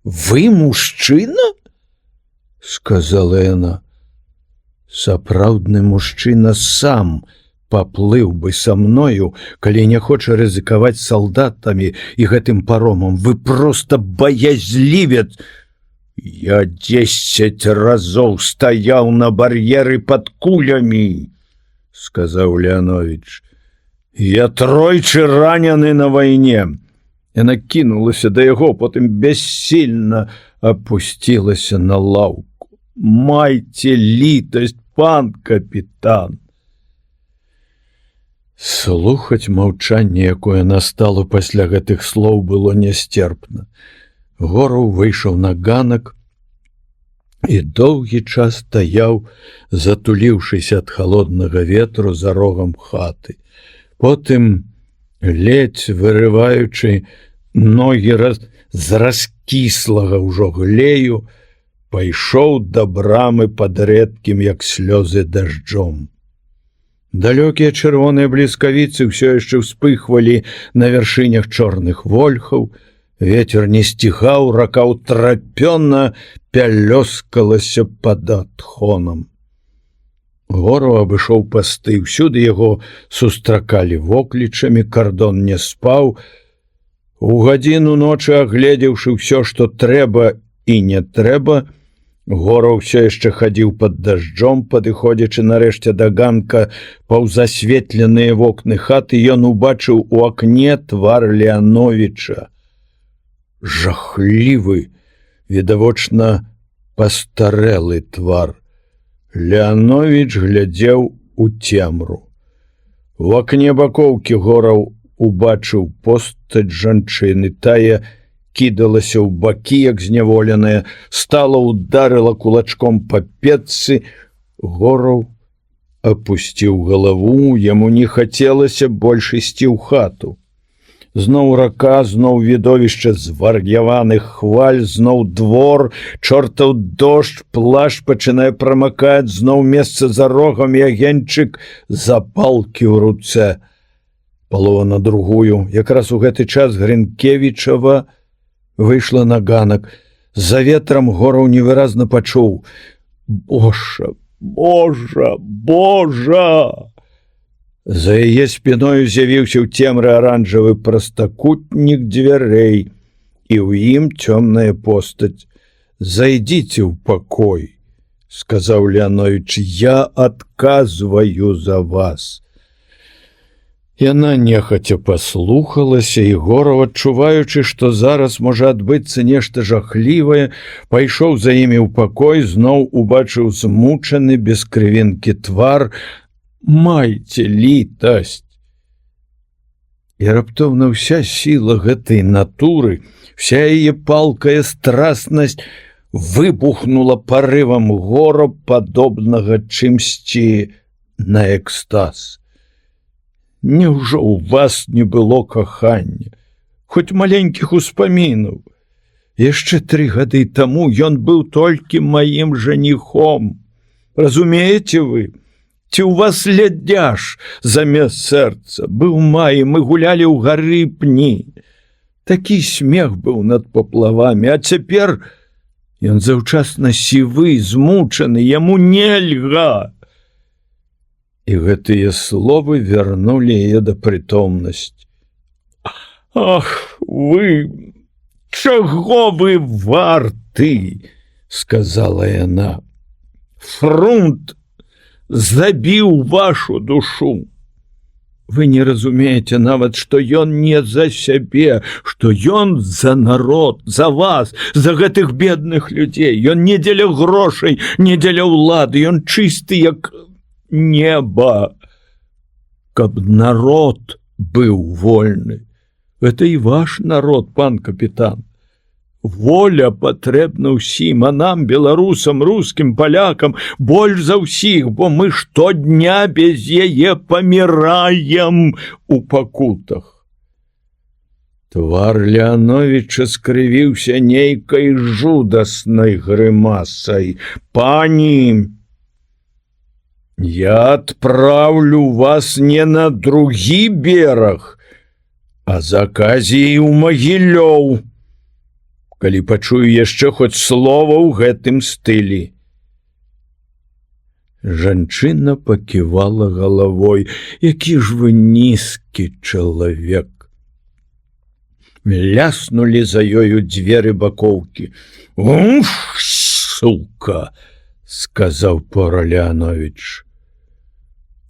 «Вы мужчына?» — сказала яна. «Сапраўдны мужчына сам паплыў бы са мною, калі не хоча рызыкаваць салдатамі і гэтым паромам. Вы проста баязлівец». «Я 10 разоў стаяў на бар'еры пад кулямі», — сказаў Леанович. «Я тройчы ранены на вайне». Яна кінулася да яго, потым бяссільна апусцілася на лаўку. «Майце літасць, пан капітан». Слухаць маўчанне, якое настало пасля гэтых слоў, было нясцерпна. Гораў выйшаў на ганак і доўгі час стаяў, затуліўшыся ад халоднага ветру за рогам хаты. Потым, ледзь вырываючы ногі з раскіслага ўжо глею, пайшоў да брамы пад рэдкім, як слёзы, дажджом. Далёкія чырвоныя бліскавіцы ўсё яшчэ ўспыхвалі на вяршынях чорных вольхаў, ветер не сціхаў, рака ўтрапёна пялёскалася пад адхонам. Гораў абышоў пасты, ўсюды яго сустракалі воклічамі, кардон не спаў. У гадзіну ночы, агледзеўшы ўсё, што трэба і не трэба, Гораў усё яшчэ хадзіў пад дажджом, падыходзячы нарэшце да ганка паўз асветленыя вокны хаты, ён убачыў у акне твар Леановіча. Жахлівы, відавочна пастарэлы твар. Леановіч глядзеў у цемру. У акне бакоўкі Гораў убачыў постаць жанчыны. Тая кідалася ў бакі, як зняволеная, стала, ударыла кулачком па печцы. Гораў апусціў галаву, яму не хацелася больш ісці ў хату. Зноў рака, зноў відовішча звар'яваных хваль, зноў двор, чортаў дождж, плашч пачынае прамакаць, зноў месца за рогам і агеньчык запалкі ў руцэ. Палова на другую. Якраз у гэты час Грынкевічава выйшла на ганак. За ветрам Гораў невыразна пачуў: «Божа, Божа, Божа!» За яе спіною з'явіўся ў цемры аранжавы прастакутнік дзвярэй, і ў ім цёмная постаць. «Зайдзіце ў пакой», — сказаў Леановіч, — «я адказваю за вас». Яна нехаця паслухалася, і Гораў, адчуваючы, што зараз можа адбыцца нешта жахлівае, пайшоў за імі ў пакой, зноў убачыў змучаны, без крывінкі твар. «Майце літасць!» І раптоўна ўся сіла гэтай натуры, вся яе палкая страстнасць выбухнула парывам гора, падобнага чымсьці на экстаз. «Няўжо ў вас не было кахання, хоць маленькіх успамінаў? Яшчэ 3 гады таму ён быў толькі маім жаніхом. Разумееце вы? Ці ў вас лядяж замест сэрца? Быў май, мы гулялі ў гары пні. Такі смех быў над паплавамі, а цяпер ён заўчасна сівы, змучаны, яму нельга». І гэтыя словы вярнулі яе да прытомнасці. «Ах, вы, чаго вы варты?» — сказала яна. «Фрунт забіў вашу душу. Вы не разумееце нават, што ён не за сябе, што ён за народ, за вас, за гэтых бедных людзей. Ён не дзеля грошай, не дзеля ўлады, ён чысты, як неба. Каб народ быў вольны. Гэта і ваш народ, пан капітан. Воля патрэбна ўсім, а нам, беларусам, рускім, палякам, больш за ўсіх, бо мы штодня без яе паміраем у пакутах». Твар Леановіча скрывіўся нейкай жудаснай грымасай. «Пані, я адпраўлю вас не на другі бераг, а з Аказіяй у Магілёў, калі пачую яшчэ хоць слова ў гэтым стылі». Жанчына паківала галавой. «Які ж вы нізкі чалавек!» Ляснулі за ёю дзверы бакоўкі. «Уф, сука!» — сказаў пора Леановіч.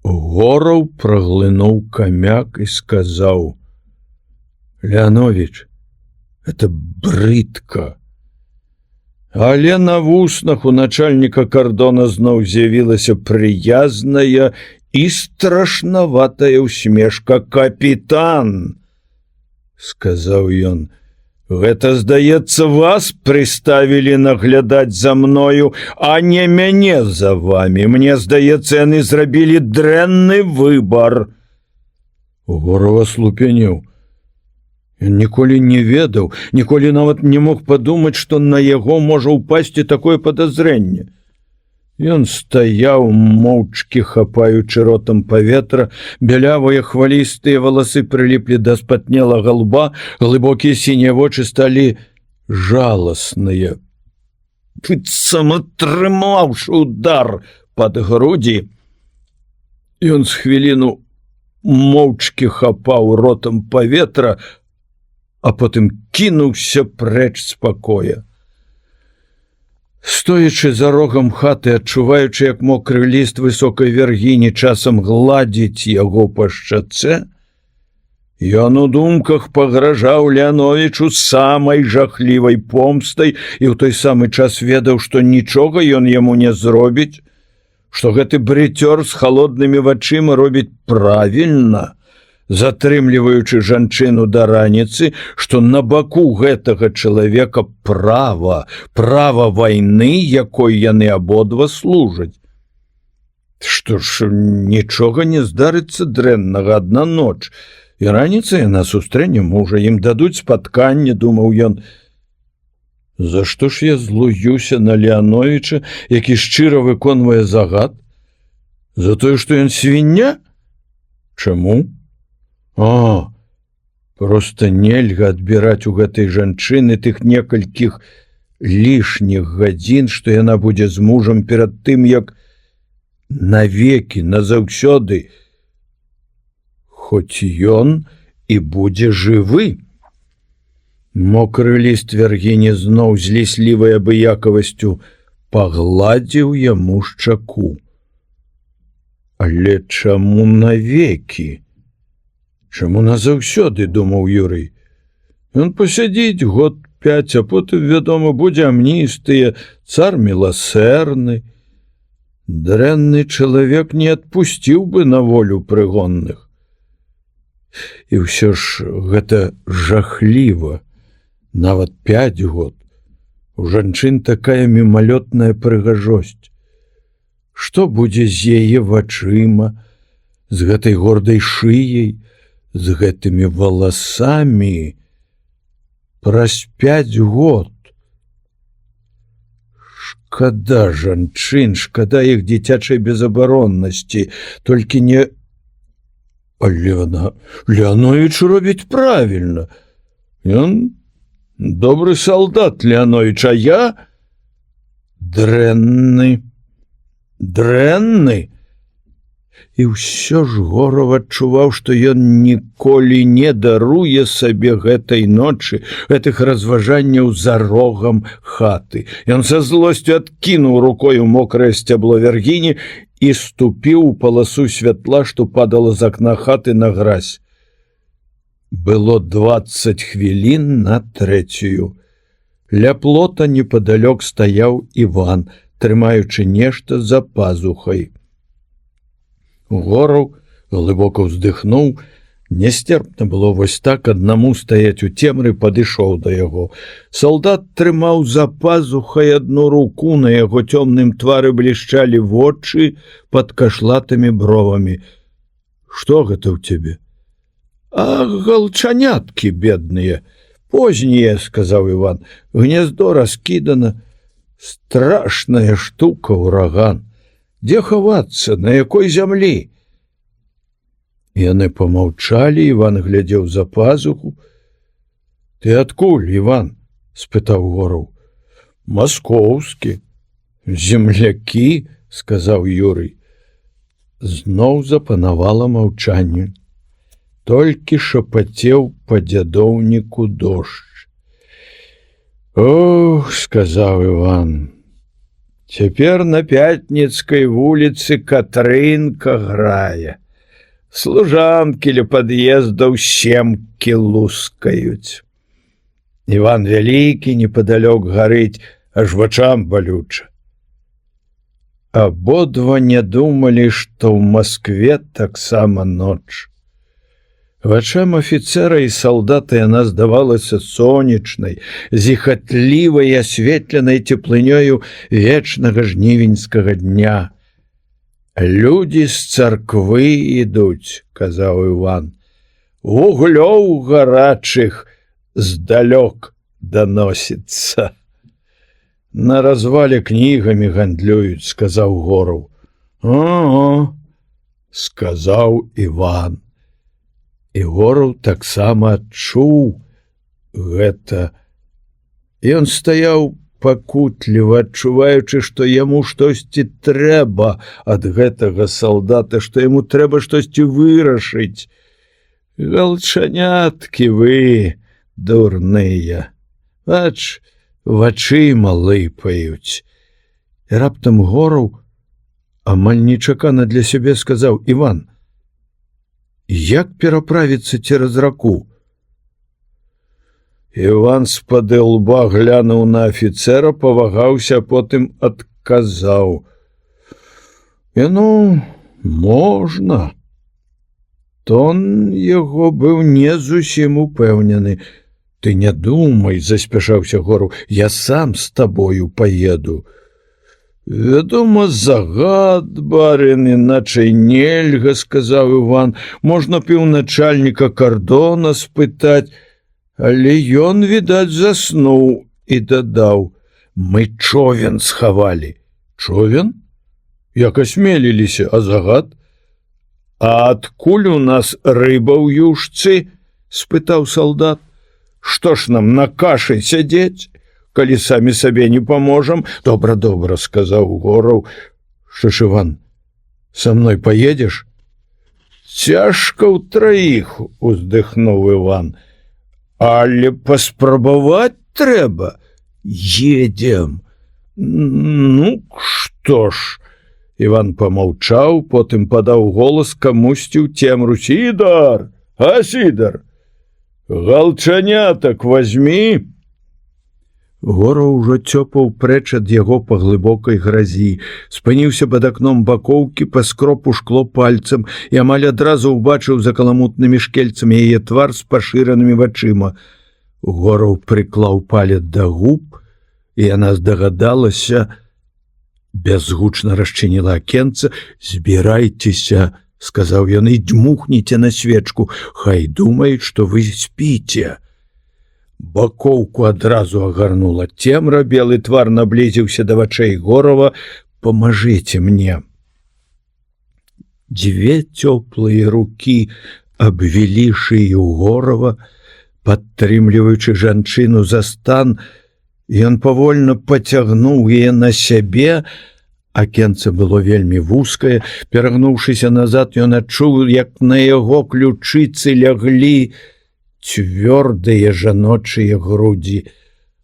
Гораў праглынуў камяк і сказаў: «Леановіч, это брыдка». Але на вуснах у начальніка кардона зноў з'явілася прыязная і страшнаватая ўсмешка. «Капітан», — сказаў ён, — «гэта, здаецца, вас прыставілі наглядаць за мною, а не мяне за вами. Мне здаецца, яны зрабілі дрэнны выбар». Гораў аслупянеў. Ён ніколі не ведаў, ніколі нават не мог падумаць, што на яго можа ўпасці такое падазрэнне. Ён стаяў, моўчкі хапаючы ротам паветра, бялявыя хвалістыя валасы прыліплі да спатнелага лба, глыбокія сінія вочы сталі жаласныя. Быццам атрымаўшы удар пад грудзі, ён з хвіліну моўчкі хапаў ротам паветра, а потым кінуўся прэч з пакоя. Стоячы за рогам хаты, адчуваючы, як мокры ліст высокай вяргіні часам гладзіць яго па шчацэ, ён у думках пагражаў Леановічу самай жахлівай помстай і ў той самы час ведаў, што нічога ён яму не зробіць, што гэты брыцёр з халоднымі вачыма робіць правільна, затрымліваючы жанчыну да раніцы, што на баку гэтага чалавека права вайны, якой яны абодва служаць. Што ж, нічога не здарыцца дрэннага, адна ноч, і раніца яна сустрэне мужа, ім дадуць спатканне, думаў ён. За што ж я злуюся на Леановіча, які шчыра выконвае загад? За тое, што ён свіння? Чаму? Проста нельга адбіраць у гэтай жанчыны тых некалькіх лішніх гадзін, што яна будзе з мужам перад тым, як навекі, назаўсёды, хоць ён і будзе жывы. Мокры ліст вяргіні зноў з ліслівай абыякавасцю пагладзіў яму шчаку. Але чаму навекі? Чаму назаўсёды, думаў Юрый. Ён пасядзіць год 5, а потым, вядома, будзе амністыя, цар міласэрны. Дрэнны чалавек не адпусціў бы на волю прыгонных. І ўсё ж гэта жахліва. Нават 5 год. У жанчын такая мімалётная прыгажосць. Што будзе з яе вачыма, з гэтай гордай шыяй, з гэтымі валасамі праз 5 год? Шкада жанчын, шкада іх дзіцячай безабароннасці, толькі не... Леановіч робіць правільна. Ён добры салдат, Леановіч, а я дрэнны. І ўсё ж Гораў адчуваў, што ён ніколі не даруе сабе гэтай ночы, гэтых разважанняў за рогам хаты. Ён са злосцю адкінуў рукою мокрае сцябло вяргіні і ступіў у паласу святла, што падала з акна хаты на гразь. Было 20 хвілін на 3. Ля плота непадалёк стаяў Іван, трымаючы нешта за пазухай. Гораў глыбока ўздыхнуў. Нястерпна было вось так аднаму стаяць у цемры, падышоў да яго. Салдат трымаў за пазухай адну руку, на яго цёмным твары блішчалі вочы пад кашлатымі бровамі. Што гэта ў цябе? Галчаняткі бедныя. Познія, сказаў Іван. Гнездо раскідана. Страшная штука, ураган. Дзе хавацца, на якой зямлі? Яны помаўчалі, Іван глядзеў за пазуху. Ты адкуль, Іван? Спытаў Гораў. Маскоўскі. Землякі, сказаў Юрый. Зноў запанавала маўчанне. Толькі шапацеў па дзядоўніку дождж. Ох, сказаў Іван. Цяпер на Пятніцкай вуліцы Катрынка грае. Служанкі ля пад'ездаў семкі лускаюць. Іван вялікі непадалёк гарыць, аж вачам балюча. Абодва не думалі, што ў Маскве таксама ноч. Вачам афіцэра і салдата яна здавалася сонечнай, зіхатлівай і асветленай цеплынёю вечнага жнівеньскага дня. Людзі з царквы ідуць, казаў Іван. Вуглёў гарачых здалёк даносіцца. На развале кнігамі гандлююць, сказаў Гораў. Ого, сказаў Іван. І Гораў таксама адчуў гэта. Ён стаяў пакутліва, адчуваючы, што яму штосьці трэба ад гэтага салдата, што яму трэба штосьці вырашыць. Галчаняткі вы, дурныя. Бач, вачыма лыпаюць. І раптам Гораў амаль нечакана для сябе сказаў: «Іван, як пераправіцца цераз раку?» Іван з-пад лба глянуў на афіцэра, павагаўся, а потым адказаў: «Ну, можна». Тон яго быў не зусім упэўнены. «Ты не думай», — заспяшаўся Гораў, — «я сам з табою паеду». «Вядома, загад, барин, іначай нельга», — сказаў Іван. «Можна б і ў начальніка кардона спытаць». Але ён, відаць, заснуў і дадаў: «Мы човен схавалі». «Човен? Як асмеліліся, а загад?» «А адкуль у нас рыба ў юшцы?» — спытаў салдат. «Што ж нам на кашы сядзець, калі самі сабе не паможам?» «Добра, добра», — сказаў Гораў. «Што ж, Іван, са мной паедзеш?» «Цяжка ўтраіх», — уздыхнуў Іван. «Але паспрабаваць трэба. Едзем». «Ну, што ж?» Іван памаўчаў, потым падаў голас камусьці ў цемру: «Сідар, а Сідар, галчанятак вазьмі». Гораў ужо цёпаў прэч ад яго па глыбокай гразі, спыніўся пад акном бакоўкі, паскроб у шкло пальцам і амаль адразу ўбачыў за каламутнымі шкельцамі яе твар з пашыранымі вачыма. Гораў прыклаў палец да губ, і яна здагадалася, бязгучна расчыніла акенца. «Збірайцеся», — сказаў ён, — «і дмухніце на свечку, хай думаюць, што вы спіце». Бакоўку адразу агарнула цемра, белы твар наблізіўся да вачэй Горава. «Памажыце мне». Дзве цёплыя рукі абвілі шыю Горава, падтрымліваючы жанчыну за стан. Ён павольна пацягнуў яе на сябе. Акенца было вельмі вузкае. Перагнуўшыся назад, ён адчуў, як на яго ключыцы ляглі цвёрдыя жаночыя грудзі.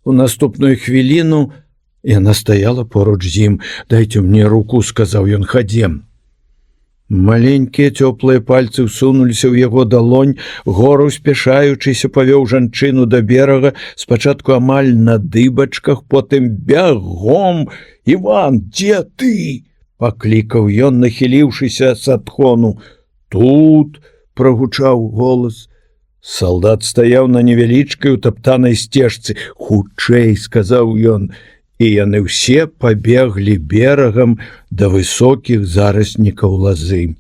У наступную хвіліну яна стаяла поруч з ім. «Дайце мне руку», — сказаў ён, — «хадзем». Маленькія цёплыя пальцы ўсунуліся ў яго далонь. Гораў, спяшаючыся, павёў жанчыну да берага, спачатку амаль на дыбачках, потым бягом. «Іван, дзе ты?» — паклікаў ён, нахіліўшыся з адхону. «Тут», — прагучаў голас. Салдат стаяў на невялічкай утаптанай сцежцы. «Хутчэй», — сказаў ён, і яны ўсе пабеглі берагам да высокіх зараснікаў лазы.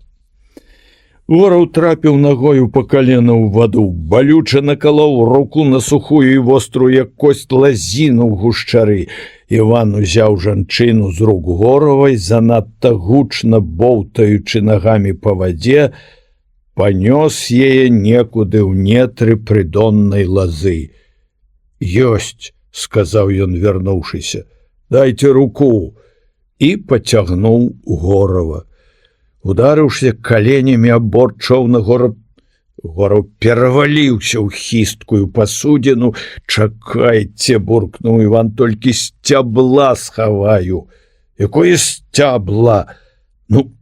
Гораў трапіў нагою па калена ў ваду, балюча накалоў руку на сухую і вострую, як кость, лазіну ў гушчары. Іван узяў жанчыну з рук Горавай, занадта гучна боўтаючы нагамі па вадзе, панёс яе некуды ў нетры прыдоннай лазы. «Ёсць», — сказаў ён, вярнуўшыся, — «дайце руку», і пацягнуў Горава. Ударыўшыся каленямі аб борт чоўна, Гораў пераваліўся ў хісткую пасудзіну. «Чакайце», — буркнуў Іван, — «толькі сцябла схаваю». «Якое сцябла?» «Ну,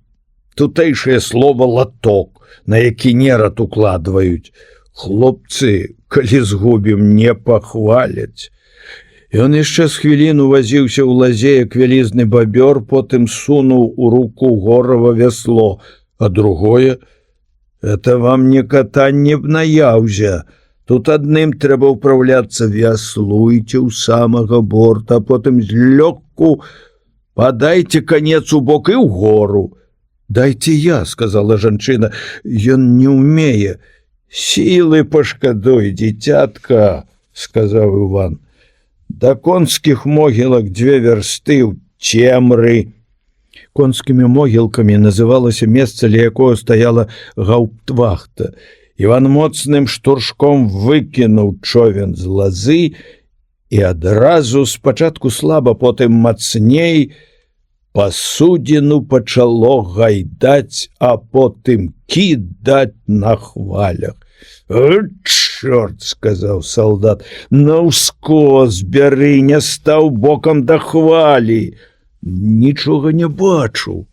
тутэйшае слова латок, на які нерад укладваюць. Хлопцы, калі згубім, не пахваляць». Ён яшчэ з хвіліну вазіўся ў лазе, як вялізны бабёр, потым сунуў у руку Горава вясло. «А другое? Это вам не катанне б на яўзе. Тут адным трэба ўпраўляцца. Вяслуйце ў самага борта, а потым злёгку падайце канец у бок і ўгору». «Дайце я», — сказала жанчына, — «ён не ўмее». «Сілы пашкадуй, дзіцятка», — сказаў Іван. «Да конскіх могілак 2 вярсты ў цемры». Конскімі могілкамі называлася месца, ля якога стаяла гауптвахта. Іван моцным штуршком выкінуў човен з лазы, і адразу, спачатку слаба, потым мацней, пасудзіну пачало гайдаць, а потым кідаць на хвалях. «Чорт», — сказаў салдат, — «на ўскос бяры, не стаў бокам да хвалі». нічога не бачу.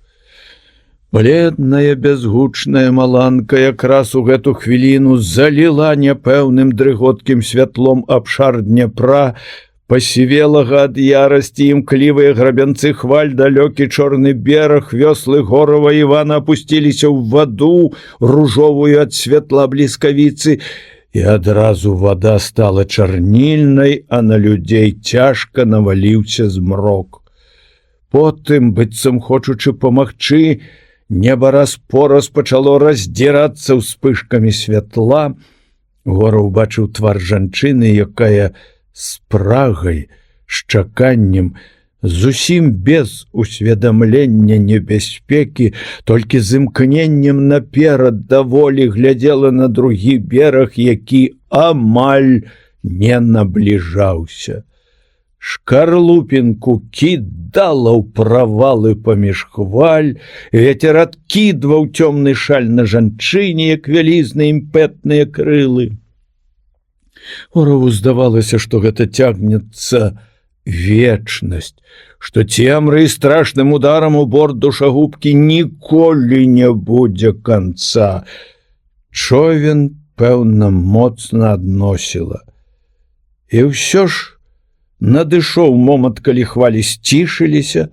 Бледная, безгучная маланка якраз у гэту хвіліну заліла няпэўным дрыготкім святлом абшар Дняпра, пасівелага ад ярасці імклівыя грабянцы хваль, далёкі чорны бераг, вёслы Горава Івана апусціліся ў ваду, ружовую ад святла бліскавіцы, і адразу вада стала чарнільнай, а на людзей цяжка наваліўся змрок. Потым, быццам хочучы памагчы, неба раз-пораз пачало раздзірацца ўспышкамі святла. Гора ўбачыў твар жанчыны, якая з прагай, з чаканнем, зусім без усведамлення небяспекі, толькі з імкненнем наперад даволі глядзела на другі бераг, які амаль не набліжаўся. Шкарлупінку кідала ў правалы паміж хваль, вецер адкідваў цёмны шаль на жанчыне, як вялізныя імпэтныя крылы. Гораву здавалася, што гэта цягнецца вечнасць, што цемры і страшным ударам у борт душагубкі ніколі не будзе канца. Човен, пэўна, моцна адносіла. І ўсё ж надышоў момант, калі хвалі сцішыліся,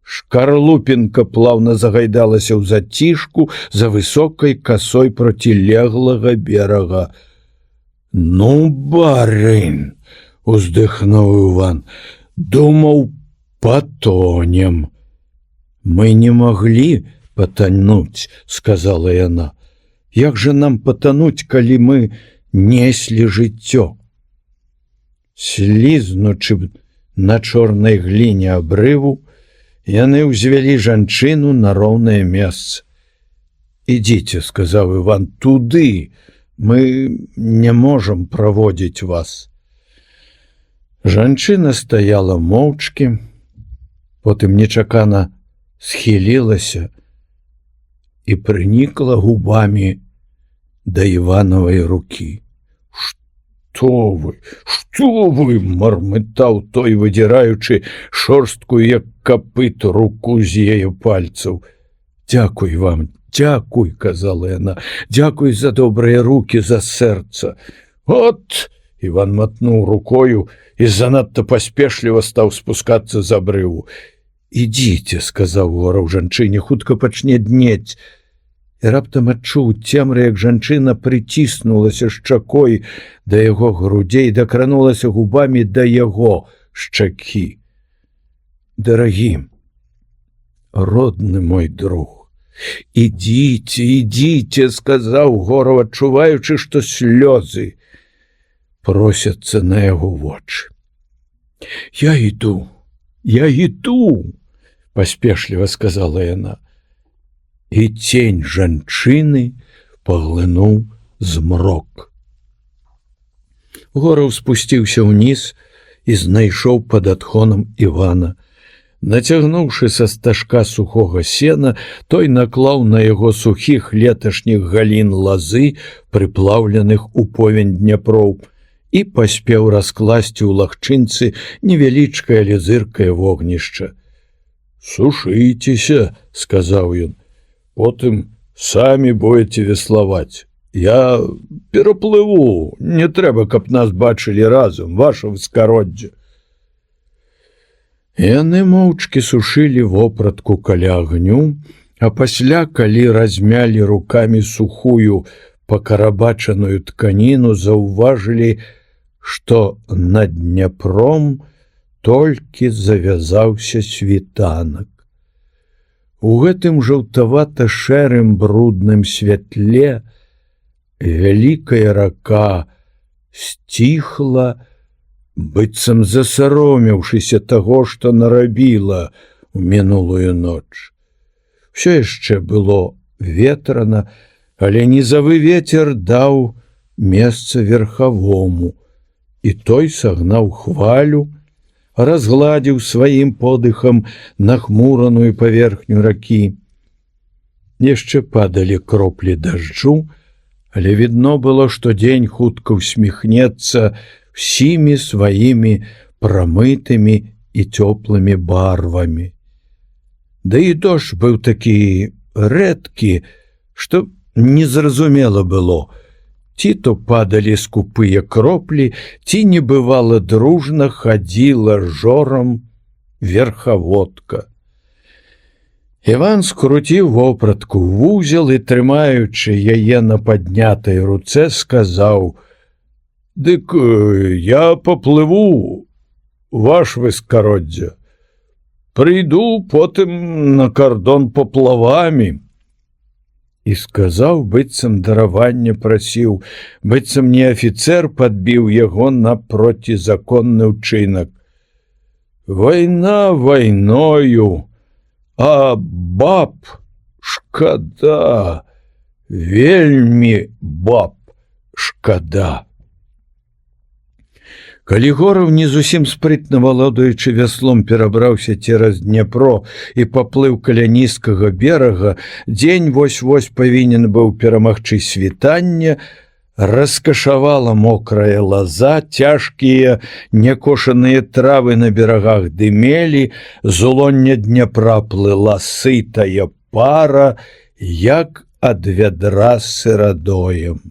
шкарлупінка плаўна загайдалася ў зацішку за высокай касой процілеглага берага. «Ну, барынь!» — уздыхнуў Іван. «Думаў, патонем». «Мы не маглі патануць», — сказала яна. «Як жа нам патануць, калі мы неслі жыццё?» Слізнучы на чорнай гліне абрыву, яны ўзвялі жанчыну на роўнае месца. «Ідзіце», — сказаў Іван, — «туды. Мы не можам праводзіць вас». Жанчына стаяла моўчкі, потым нечакана схілілася і прынікла губамі да Іванавай рукі. «Што вы!» — мармытаў той, выдзіраючы шорсткую, як капыт, руку з яе пальцаў. «Дзякуй вам, дзякуй», — казала яна, — «дзякуй за добрыя рукі, за сэрца». «От!» — Іван матнуў рукою і занадта паспешліва стаў спускацца з абрыву. «Ідзіце», — сказаў Гораў жанчыне, — «хутка пачне днець». І раптам адчуў цемры, як жанчына прыціснулася шчакой да яго грудзей, дакранулася губамі да яго шчакі. «Дарагі, родны мой друг, ідзіце, ідзіце», — сказаў Гораў, адчуваючы, што слёзы просяцца на яго вочы. «Я іду, — паспешліва сказала яна. І цень жанчыны паглынуў змрок. Гораў спусціўся ўніз і знайшоў пад адхонам Івана. Нацягнуўшы са стажка сухога сена, той наклаў на яго сухіх леташніх галін лазы, прыплаўленых у повень Дняпроў, і паспеў раскласці ў лагчынцы невялічкае, але зыркае вогнішча. «Сушыцеся», — сказаў ён, — «потым самі будете веславаць. Я пераплыву, не трэба, каб нас бачылі разам, ваша вскароддзе». Яны моўчкі сушылі вопратку каля агню, а пасля, калі размялі рукамі сухую пакарабачаную тканіну, заўважылі, што над Дняпром толькі завязаўся світанак. У гэтым жаўтавата-шэрым брудным святле вялікая рака сціхла, быццам засаромеўшыся таго, што нарабіла ў мінулую ноч. Усё яшчэ было ветрана, але нізавы вецер даў месца верхавому, і той сагнаў хвалю, разгладзіў сваім подыхам нахмураную паверхню ракі. Яшчэ падалі кроплі дажджу, але відно было, што дзень хутка усміхнецца всімі сваімі прамытымі і цёплымі барвамі. Да і дождж быў такі рэдкі, што незразумела было, ці то падалі скупыя кроплі, ці небывала дружна хадзіла жорам верхаводка. Іван скруціў вопратку вузел і, трымаючы яе на паднятай руцэ, сказаў: «Дык я паплыву, ваш выскароддзе. Прыйду потым на кардон паплавамі». І сказаў, быццам даравання прасіў, быццам не афіцэр падбіў яго на процізаконны ўчынак: «Вайна вайною, а баб шкада, вельмі баб шкада». Калі Гораў, не зусім спрытна валодаючы вяслом, перабраўся цераз Дняпро і паплыў каля нізкага берага, дзень вось-вось павінен быў перамагчы світанне, раскашавала мокрая лаза, цяжкія някошаныя травы на берагах дымелі, з улоння Дняпра плыла сытая пара, як ад вядра з сырадоем.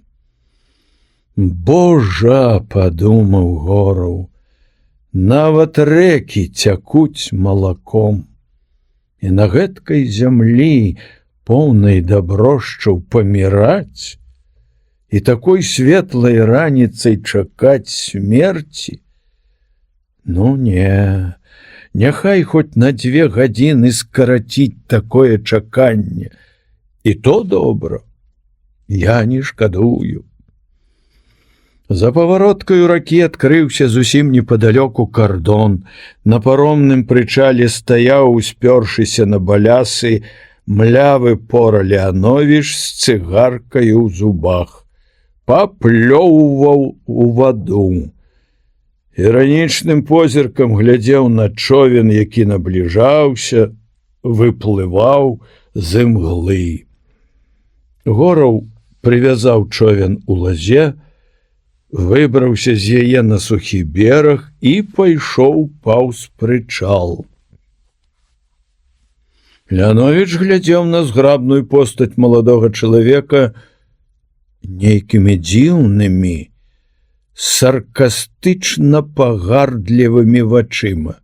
«Божа!» – падумаў Гораў, «нават рэкі цякуць малаком, і на гэткай зямлі, поўнай даброшчаў, паміраць і такой светлай раніцай чакаць смерці? Ну не, няхай хоць на 2 гадзіны скараціць такое чаканне, і то добра, я не шкадую». За павароткаю ракі адкрыўся зусім непадалёку кардон. На паромным прычале стаяў, успёршыся на балясы, млявы пора Леанович з цыгаркаю ў зубах. Паплёўваў у ваду. Іранічным позіркам глядзеў на човен, які набліжаўся, выплываў з імглы. Гораў прывязаў човен у лазе, выбраўся з яе на сухі бераг і пайшоў паўз прычал. Леанович глядзеў на зграбную постаць маладога чалавека нейкімі дзіўнымі, саркастычна пагардлівымі вачыма.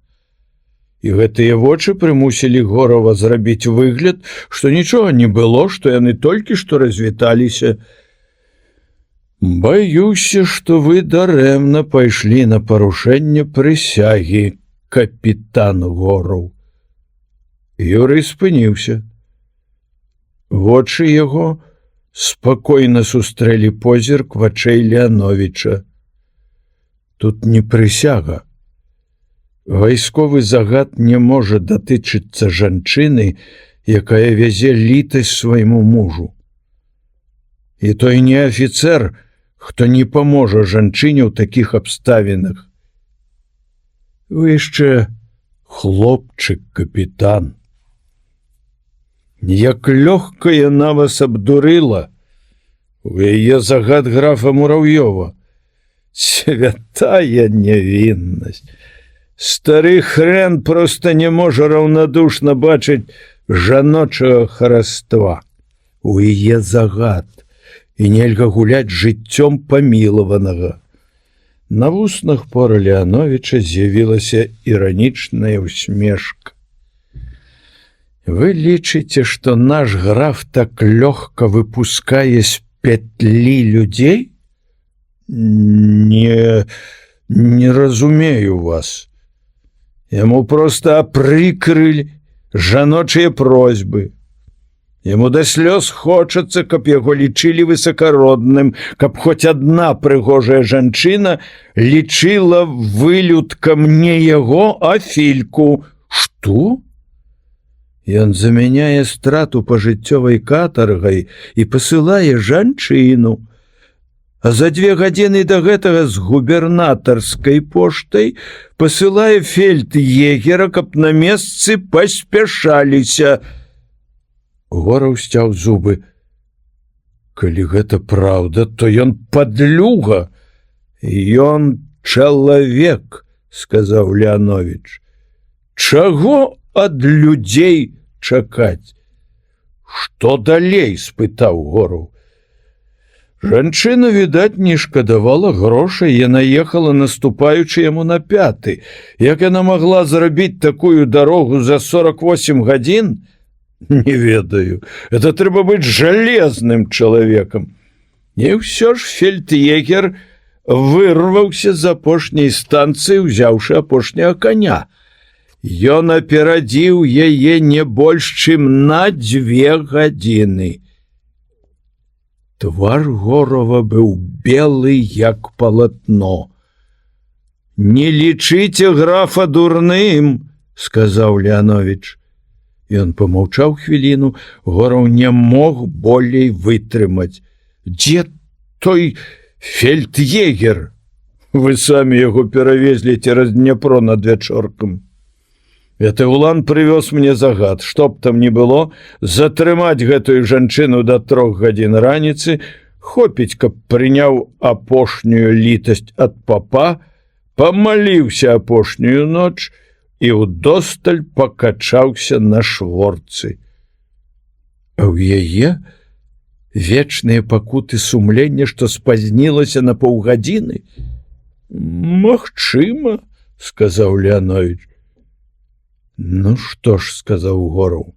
І гэтыя вочы прымусілі Горава зрабіць выгляд, што нічога не было, што яны толькі што развіталіся. «Баюся, што вы дарэмна пайшлі на парушэнне прысягі, капітан Гораў». Юрый спыніўся. Вочы яго спакойна сустрэлі позірк вачэй Леановича. Тут не прысяга. Вайсковы загад не можа датычыцца жанчыны, якая вязе літасць свайму мужу. І той не афіцэр, хто не паможа жанчыне ў такіх абставінах. Вы яшчэ хлопчык, капітан. Як лёгка яна вас абдурыла. У яе загад графа Мурав'ёва. Святая невіннасць. Стары хрен проста не можа раўнадушна бачыць жаночага хараства. У яе загад. І нельга гуляць жыццём памілаванага. На вуснах пора Леановича з'явілася іранічная усмешка. Вы лічыце, што наш граф так лёгка выпускае з петлі людзей? Не разумею вас. Яму проста апрыкрылі жаночыя просьбы. Яму да слёз хочацца, каб яго лічылі высакародным, каб хоць адна прыгожая жанчына лічыла вылюдкам не яго, а фільку. Што? Ён замяняе страту пажыццёвай катаргай і пасылае жанчыну. А за 2 гадзіны да гэтага з губернатарскай поштай пасылае фельд'егера, каб на месцы паспяшаліся. Гораў сцяў зубы. Калі гэта праўда, то ён падлюга. Ён чалавек, сказаў Леанович. Чаго ад людзей чакаць. Што далей? Спытаў Гораў. Жанчына, відаць, не шкадавала грошай, яна ехала, наступаючы яму на пяты. Як яна магла зрабіць такую дарогу за 48 гадзін? Не ведаю. Это трэба быць жалезным чалавекам. І ўсё ж фельд'егер вырваўся з апошняй станцыі, узяўшы апошняга коня. Ён аперадзіў яе не больш, чым на 2 гадзіны. Твар Горава быў белы, як палатно. «Не лічыце графа дурным», — сказаў Леанович. Ён помаўчаў хвіліну, Гораў не мог болей вытрымаць. «Дзе той фельд'егер? Вы самі яго перавезлі цераз Дняпро над вячоркам. Это Улан прывёз мне загад, што б там ні было, затрымаць гэтую жанчыну да 3 гадзін раніцы, хопіць, каб прыняў апошнюю літасць ад папа, памаліўся апошнюю ноч і ўдосталь пакачаўся на шворцы. А ў яе вечныя пакуты сумлення, што спазнілася на паўгадзіны? Магчыма, сказаў Леанович. Ну што ж, сказаў Гораў.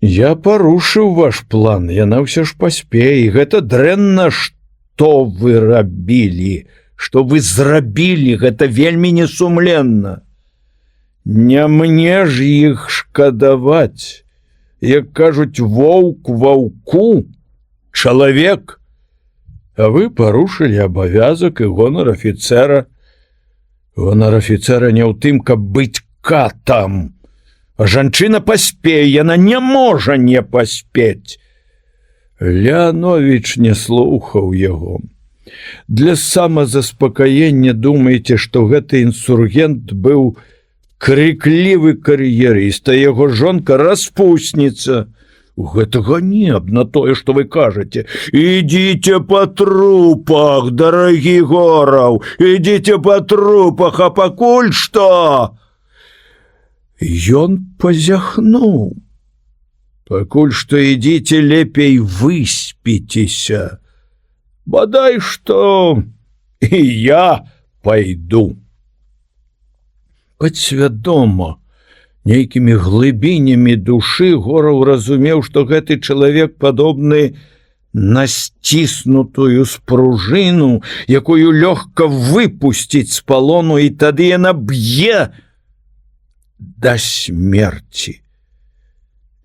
Я парушыў ваш план, яна ўсё ж паспее, і гэта дрэнна, што вы рабілі, што вы зрабілі, гэта вельмі несумленна. Не мне ж іх шкадаваць. Як кажуць, воўк ваўку, чалавек. А вы парушылі абавязак і гонар афіцэра. Гонар афіцэра не ў тым, каб быць катам. А жанчына паспее, яна не можа не паспець. Леанович не слухаў яго. Для самазаспакаення думаеце, што гэты інсургент быў крыклівы кар'ерыст, а яго жонка распусніца. Гэтага не на тое, што вы кажаце. Ідзіце па трупах, дарагі Гораў, ідзіце па трупах, а пакуль што? Ён пазяхнуў. Пакуль што ідзіце лепей выспіцеся. Бадай што і я пайду. Падсвядома, нейкімі глыбінямі душы Гораў разумеў, што гэты чалавек падобны на сціснутую спружыну, якую лёгка выпусціць з палону, і тады яна б'е да смерці.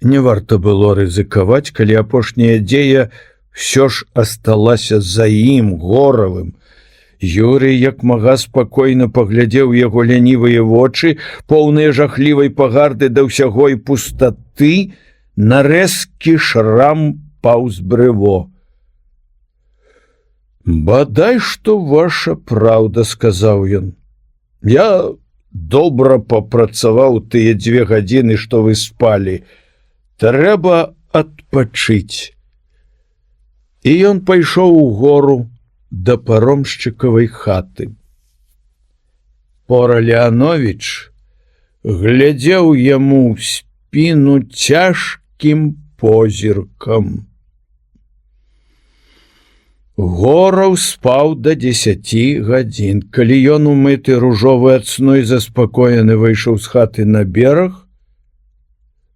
Не варта было рызыкаваць, калі апошняя дзея ўсё ж асталася за ім, Горавым. Юрый як мага спакойна паглядзеў яго лянівыя вочы, поўныя жахлівай пагарды да ўсяго і пустаты, на рэзкі шрам паўз брыво. Бадай што ваша праўда, сказаў ён. Я добра папрацаваў тыя 2 гадзіны, што вы спалі. Трэба адпачыць. І ён пайшоў у гору да паромшчыкавай хаты. Пора Леанович глядзеў яму ў спіну цяжкім позіркам. Гораў спаў да 10 гадзін. Калі ён, умыты ружовы ад сну і заспакоены, выйшаў з хаты на бераг,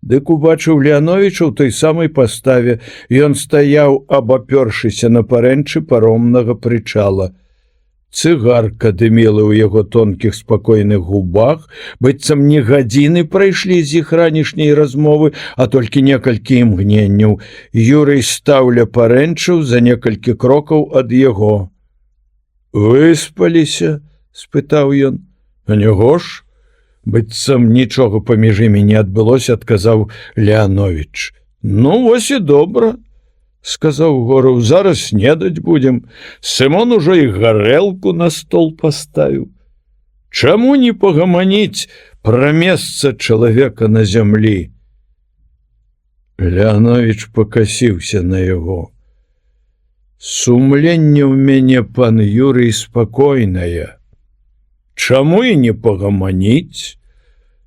дык убачыў Леановича ў той самай паставе. Ён стаяў, абапёршыся на парэнчы паромнага прычала. Цыгарка дымела ў яго тонкіх спакойных губах, быццам не гадзіны прайшлі з іх ранішняй размовы, а толькі некалькі імгненняў. Юрый стаў ля парэнчаў за некалькі крокаў ад яго. «Выспаліся?» – спытаў ён. «А няго ж?» Быццам нічога паміж імі не адбылося, адказаў Леанович. «Ну, вось і добра», – сказаў Гораў, – «зараз снедаць будзем. Сымон ужо і гарэлку на стол паставіў. Чаму не пагаманіць пра месца чалавека на зямлі?» Леанович пакасіўся на яго. «Сумленне ў мяне, пан Юрый, спакойнае. Чаму і не пагаманіць?»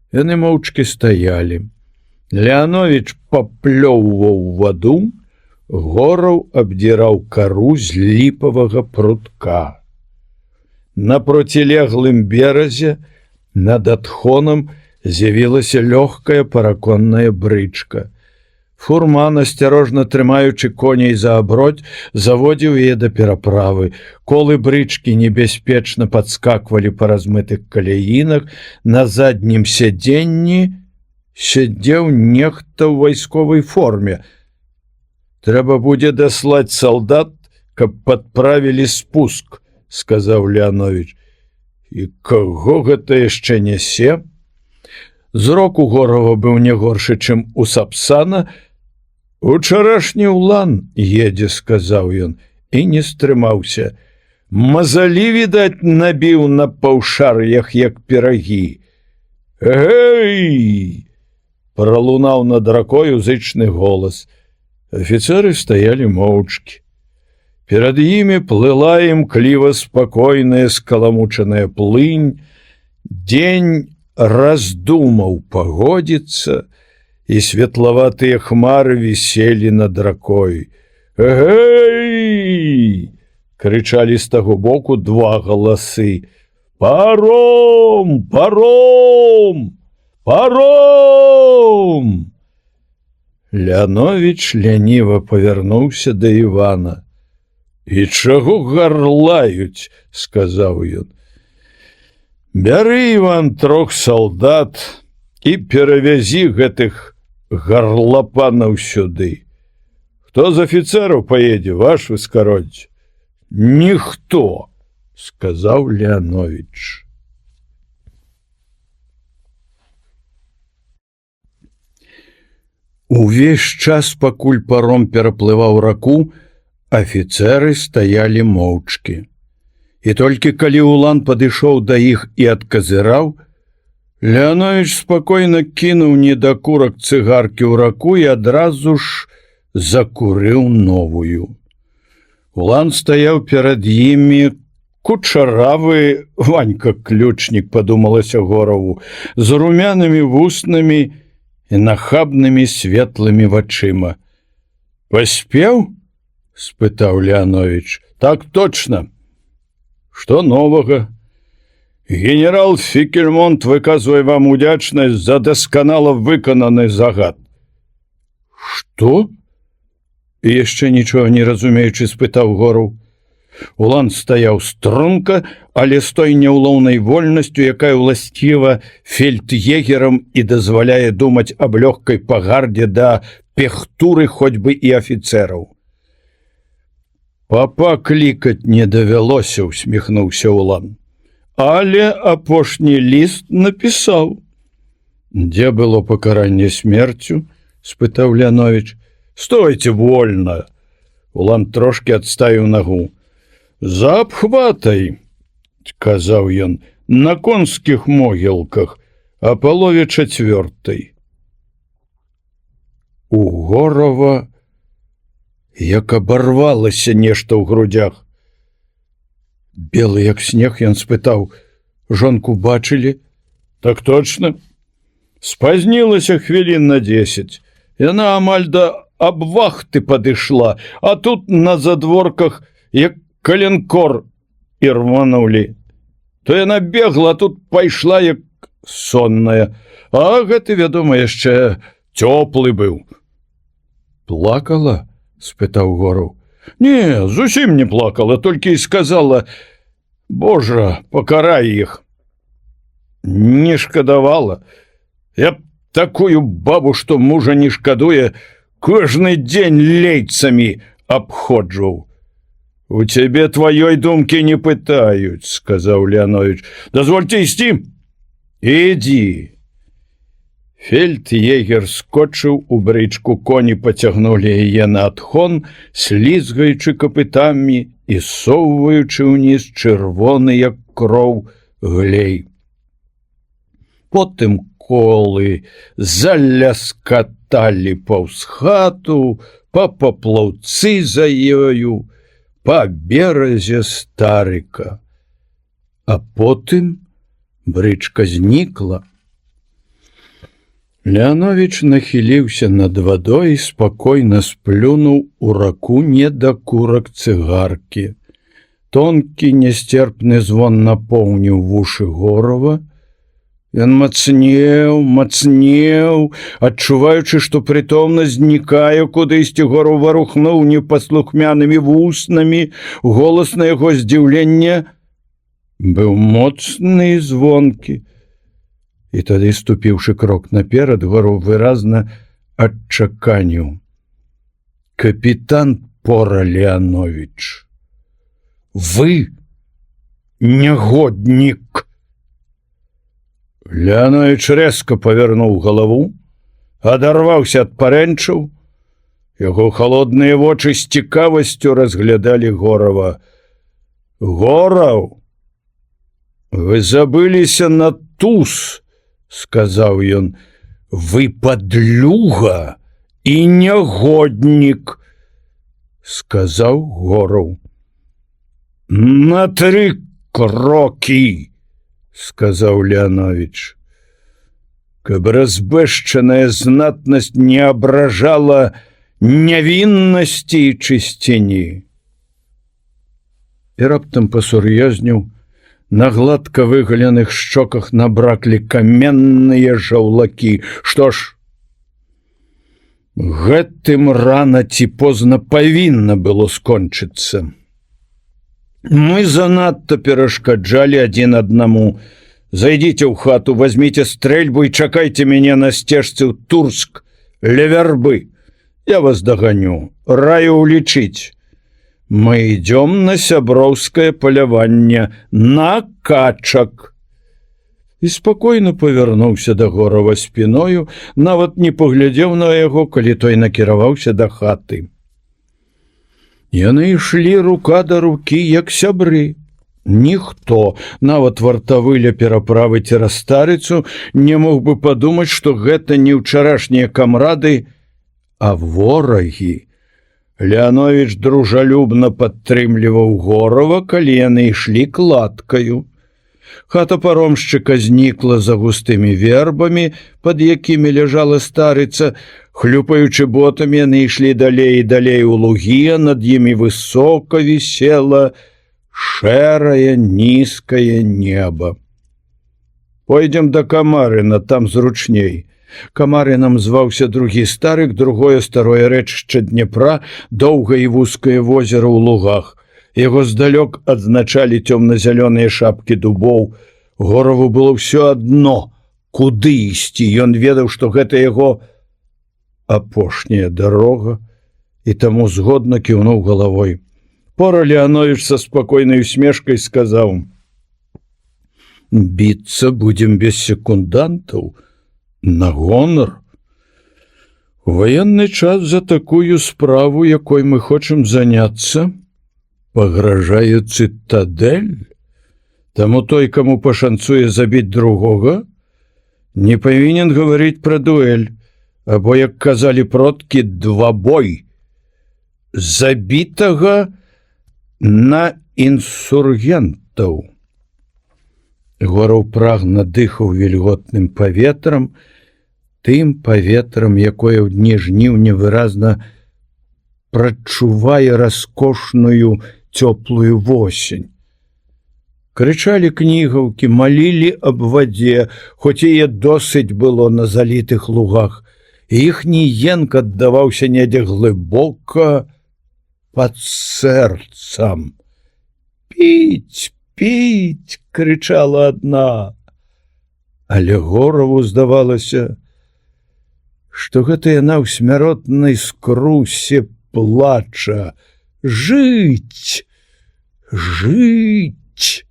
Яны моўчкі стаялі. Леанович паплёўваў ваду, Гораў абдзіраў кару з ліпавага прутка. На процілеглым беразе над адхонам з'явілася лёгкая параконная брычка. Фурман, асцярожна трымаючы коней за абродь, заводзіў яе да пераправы. Колы брычкі небяспечна падскаквалі па размытых каляінах. На заднім сядзенні сядзеў нехта ў вайсковай форме. «Трэба будзе даслаць салдат, каб падправілі спуск», — сказаў Леанович. «І каго гэта яшчэ нясе?» Зрок у Горава быў не горшы, чым у Сапсана. «Учарашні ўлан едзе», — сказаў ён, і не стрымаўся. «Мазалі, відаць, набіў на паўшар'ях, як пірагі». «Гэй!» — пралунаў над ракою зычны голас. Афіцеры стаялі моўчкі. Перад імі плыла імкліва спакойная скаламучаная плынь. Дзень раздумаў пагодзіцца, і светлаватыя хмары віселі над ракой. «Гэй!» — крычалі з таго боку два галасы. «Паром! Паром! Паром!» Леанович ляніва павярнуўся да Івана. «І чаго гарлаюць?» — сказаў ён. «Бяры, Іван, 3 салдат і перавязі гэтых гарлапанаў сюды. Хто з афіцэраў паедзе, ваш выскароддзе?» «Ніхто», — сказаў Леанович. Увесь час, пакуль паром пераплываў раку, афіцэры стаялі моўчкі. І толькі калі ўлан падышоў да іх і адказыраў, Леанович спакойна кінуў недакурак цыгаркі ў раку і адразу ж закурыў новую. Улан стаяў перад імі, кучаравы Ванька-ключнік, падумалася Гораву, з румянымі вуснамі і нахабнымі светлымі вачыма. «Паспеў?» — спытаў Леанович. «Так точно. Што новага?» «Генерал Фікельмонт выказвае вам удзячнасць за дасканала выкананы загад». «Што?» — яшчэ нічога не разумеючы, спытаў Гораў. Улан стаяў струнка, але з той няўлоўнай вольнасцю, якая ўласціва фельд'егерам і дазваляе думаць аб лёгкай пагардзе да пехтуры хоць бы і афіцэраў. «Папа клікаць не давялося», — усміхнуўся Улан. «Але апошні ліст напісаў». «Дзе было пакаранне смерцю?» — спытаў Леанович. «Стойце вольна!» Улан трошки адставіў нагу. «За абхватай», — казаў ён, — «на конскіх могілках, а палове 4». У Горава як абарвалася нешта ў грудях. Белы як снег, ён спытаў: «Жонку бачылі?» «Так точно. Спазнілася хвілін на 10. Яна амаль да абвахты падышла, а тут на задворках як каленкор ірванулі. То яна бегла, а тут пайшла як сонная. А гэты, вядома, яшчэ цёплы быў». «Плакала?» — спытаў Гораў. «Не, зусім не плакала, толькі і сказала: Божа, пакарай іх». Не шкадавала. Я б такую бабу, што мужа не шкадуе, кожны дзень лейцамі абходжваў. «У цябе тваёй думкі не пытаюць», — сказаў Леанович. «Дазвольце ісці?» «Ідзі». Фельд'егер скочыў у брычку, коні пацягнулі яе на адхон, слізгаючы капытамі і соўваючы ўніз чырвоны, як кроў, глей. Потым колы заляскаталі паўз хату, па паплаўцы за ёю, па беразе Старыка. А потым брычка знікла. Леанович нахіліўся над вадой і спакойна сплюнуў у раку недакурак цыгаркі. Тонкі нясцерпны звон напоўніў вушы Горава. Ён мацнеў, адчуваючы, што прытомнасць знікае кудысьці. Гораў варухнуў непаслухмянымі вуснамі. Голас на яго здзіўленне быў моцны і звонкі. І тады, ступіўшы крок наперад, Гораў выразна адчаканіў: «Капітан Пора Леанович, вы негоднік!» Леанович рэзка павярнуў галаву, адарваўся ад парэнчаў. Яго халодныя вочы з цікавасцю разглядалі Горава. «Гораў, вы забыліся на туз!» — сказаў ён. «Вы падлюга і негоднік!» — сказаў Гораў. «На 3 крокі!» — сказаў Леанович. «Каб разбэшчаная знатнасць не абражала нявіннасці і чысціні». І раптам пасур'ёзніў. На гладка выгаленых шчоках набраклі каменныя жаўлакі. «Што ж, гэтым рана ці позна павінна было скончыцца. Мы занадта перашкаджалі адзін аднаму. Зайдзіце ў хату, возьміце стрэльбу і чакайце мяне на сцежцы ў Турск, ля вярбы. Я вас даганю, раю улічыць. Мы ідём на сяброўскае паляванне, на качак». І спакойна павярнуўся да Горава спіною, нават не паглядзеў на яго, калі той накіраваўся да хаты. Яны ішлі рука да рукі, як сябры. Ніхто, нават вартавы ля пераправы цераз Старыцу, не мог бы падумаць, што гэта не ўчарашнія камрады, а ворагі. Леанович дружалюбна падтрымліваў Горава, калі яны ішлі кладкаю. Хата паромшчыка знікла за густымі вербамі, пад якімі ляжала Старыца. Хлюпаючы ботамі, яны ішлі далей і далей у лугі, а над імі высока вісела шэрае нізкае неба. «Пойдзем да Камарына, там зручней». Камарынам зваўся другі Старык, другое старое рэчышча Днепра, доўгае і вузкае возера ў лугах. Яго здалёк адзначалі цёмна-зялёныя шапкі дубоў. Гораву было ўсё адно, куды ісці. Ён ведаў, што гэта яго апошняя дарога, і таму згодна кіўнуў галавой. Пора Леанович са спакойнай усмешкай сказаў: «Біцца будзем без секундантаў, на гонар. У ваенны час за такую справу, якой мы хочам заняцца, пагражае цытадэль. Таму той, каму пашанцуе забіць другога, не павінен гаварыць пра дуэль, або, як казалі продкі, двабой. Забітага на інсургентаў». Гораў прагна дыхаў вільготным паветрам, тым паветрам, якое ў дні жніўня выразна прачувае раскошную цёплую восень. Крычалі кнігаўкі, малілі аб вадзе, хоць яе досыць было на залітых лугах. Іхні енк аддаваўся недзе глыбока пад сэрцам. «Піць, піць!» — крычала адна. Але Гораву здавалася, што гэта яна ў смяротнай скрусе плача. «Жыць! Жыць!»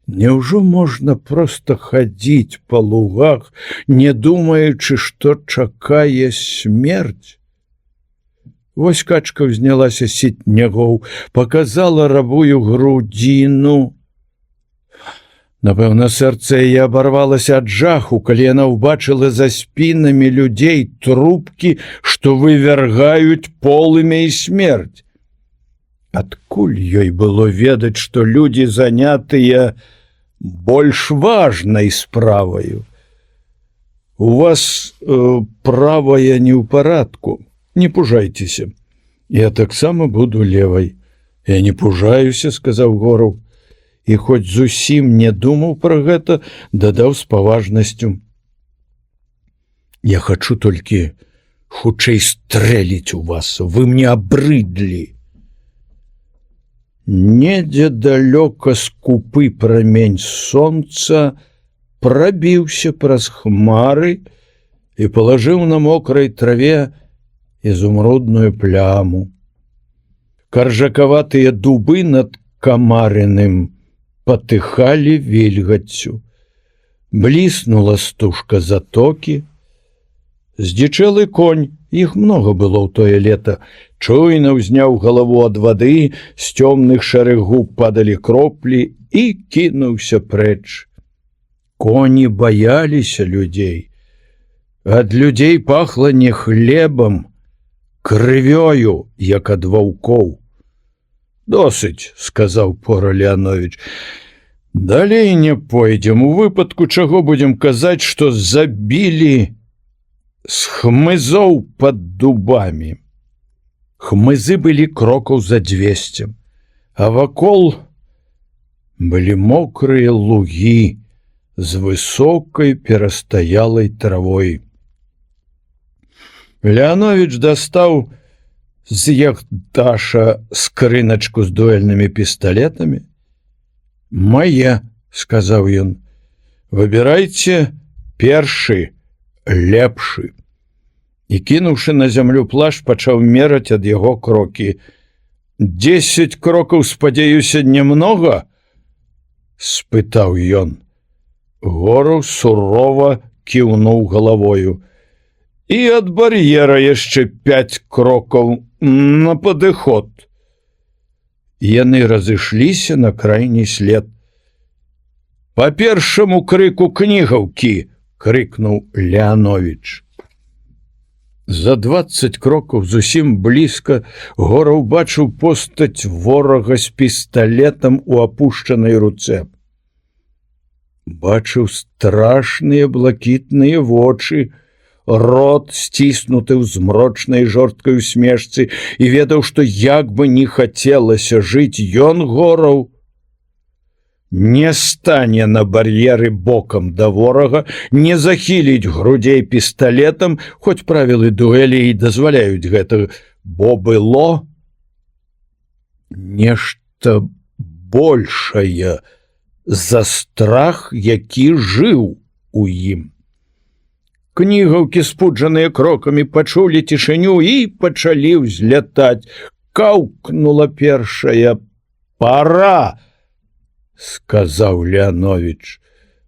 Няўжо можна проста хадзіць па лугах, не думаючы, што чакае смерць? Вось качка ўзнялася з сітнягоў, паказала рабую грудзіну. Напэўна, сэрца яе абарвалася ад жаху, калі яна ўбачыла за спінамі людзей трубкі, што вывяргаюць полымя і смерць. Адкуль ёй было ведаць, што людзі занятыя больш важнай справаю? У вас правая не ў парадку, не пужайцеся. Я таксама буду левай. Я не пужаюся, сказаў Гораў, і хоць зусім не думаў пра гэта, дадаў з паважнасцю. Я хачу толькі хутчэй стрэліць у вас, вы мне абрыдлі. Недзе далёка скупы прамень сонца прабіўся праз хмары і палажыў на мокрай траве изумрудную пляму. Каржакаватыя дубы над камарыным патыхалі вільгаццю. Бліснула стужка затокі. Здзічэлы конь, іх много было ў тое лета, чуйна ўзняў галаву ад вады, з цёмных шэрых губ падалі кроплі і кінуўся прэч. Коні баяліся людзей. Ад людзей пахла не хлебам, крывёю, як ад ваўкоў. Досыць, сказаў Пора Леанович. Далей не пойдзем, у выпадку чаго будзем казаць, што забілі з хмызоў пад дубамі. Хмызы былі крокаў за 200, а вакол былі мокрыя лугі з высокай перастаялай травой. Леанович дастаў з яхташа скрыначку з дуэльнымі пісталетамі. «Мае», — сказаў ён, — «выбірайце першы, лепшы». І, кінуўшы на зямлю плашч, пачаў мераць ад яго крокі. 10 крокаў, спадзяюся, немного? — спытаў ён. Гораў сурова кіўнуў галавою. І ад бар'ера яшчэ 5 крокаў на падыход. Яны разышліся на крайні след. «Па першаму крыку кнігаўкі!» — крыкнуў Леанович. За 20 крокаў зусім блізка Гораў бачыў постаць ворага з пісталетам у апушчанай руцэ. Бачыў страшныя блакітныя вочы, рот сціснуты ў змрочнай жорсткай усмешцы, і ведаў, што як бы не хацелася жыць, ён, Гораў, не стане на бар'еры бокам да ворага, не захіліць грудзей пісталетам, хоць правілы дуэлі і дазваляюць гэта, бо было нешта большае за страх, які жыў у ім. Кнігаўкі, спуджаныя крокамі, пачулі цішыню і пачалі ўзлятаць. Каўкнула першая. «Пара!» — сказаў Леанович.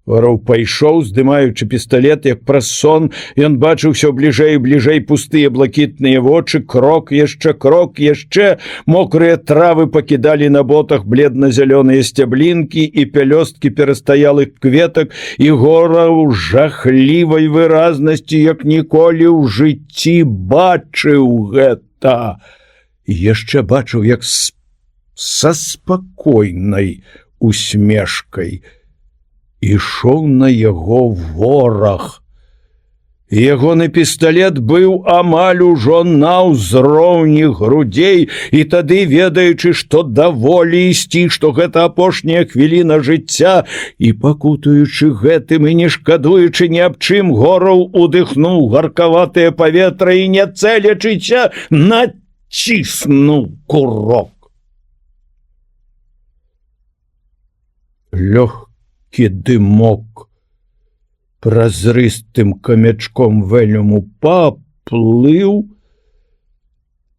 Вараў пайшоў, здымаючы пісталет, як праз сон. Ён бачыў усё бліжэй і бліжэй пустыя блакітныя вочы, крок яшчэ. Мокрыя травы пакідалі на ботах бледна-зялёныя сцяблінкі і пялёсткі перастаялых кветак, і Гораў жахлівай выразнасці, як ніколі ў жыцці бачыў гэта. І яшчэ бачыў, як са спакойнай усмешкай ішоў на яго вораг. Ягоны пісталет быў амаль ужо на ўзроўні грудзей, і тады, ведаючы, што даволі ісці, што гэта апошняя хвіліна жыцця, і пакутуючы гэтым і не шкадуючы ні аб чым, Гораў удыхнуў гаркаватае паветра і, не цэлячыся, націснуў курок. Дымок празрыстым камячком вэлюму паплыў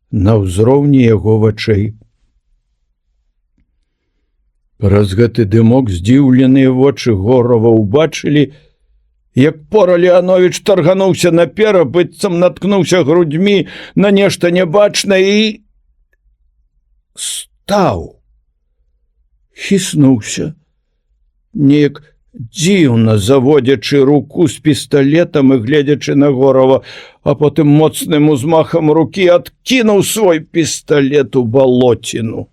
на ўзроўні яго вачэй. Праз гэты дымок здзіўленыя вочы Горава ўбачылі, як Пора Леанович таргануўся наперад, быццам наткнуўся грудьмі на нешта нябачнае і стаў, хіснуўся, неяк дзіўна заводзячы руку з пісталетам і гледзячы на Горава, а потым моцным узмахам рукі адкінуў свой пісталет у балоціну.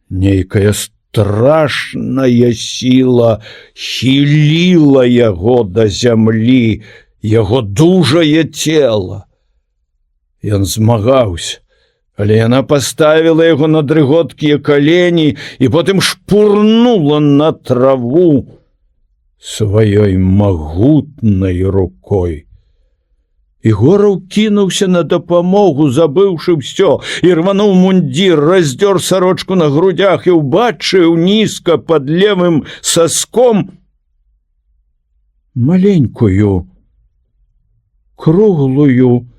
Нейкая страшная сіла хіліла яго да зямлі, яго дужае цела. Ён змагаўся, але яна паставіла яго на дрыготкія калені і потым шпурнула на траву сваёй магутнай рукой. Ігораў кінуўся на дапамогу, забыўшы ўсё, і рвануў мундзір, раздзёр сарочку на грудях і ўбачыў нізка пад левым саском маленькую, круглую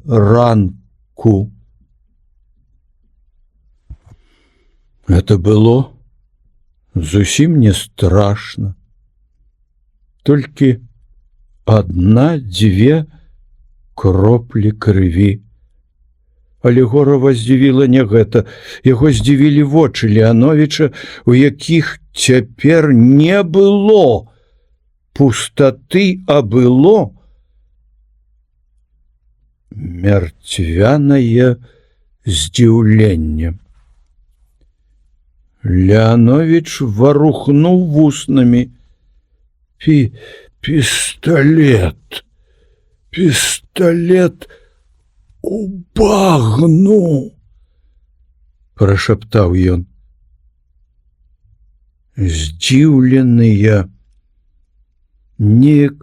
ранку. Это было зусім не страшно. Толькі адна-дзве кроплі крыві. Але Горава здзівіла не гэта. Яго здзівілі вочы Леановіча, у якіх цяпер не было пустаты, а было мертвянае здзіўленне. Леанович варухнуў вуснамі. Пісталет у багну, прашаптаў ён. Здзіўленыя, неяк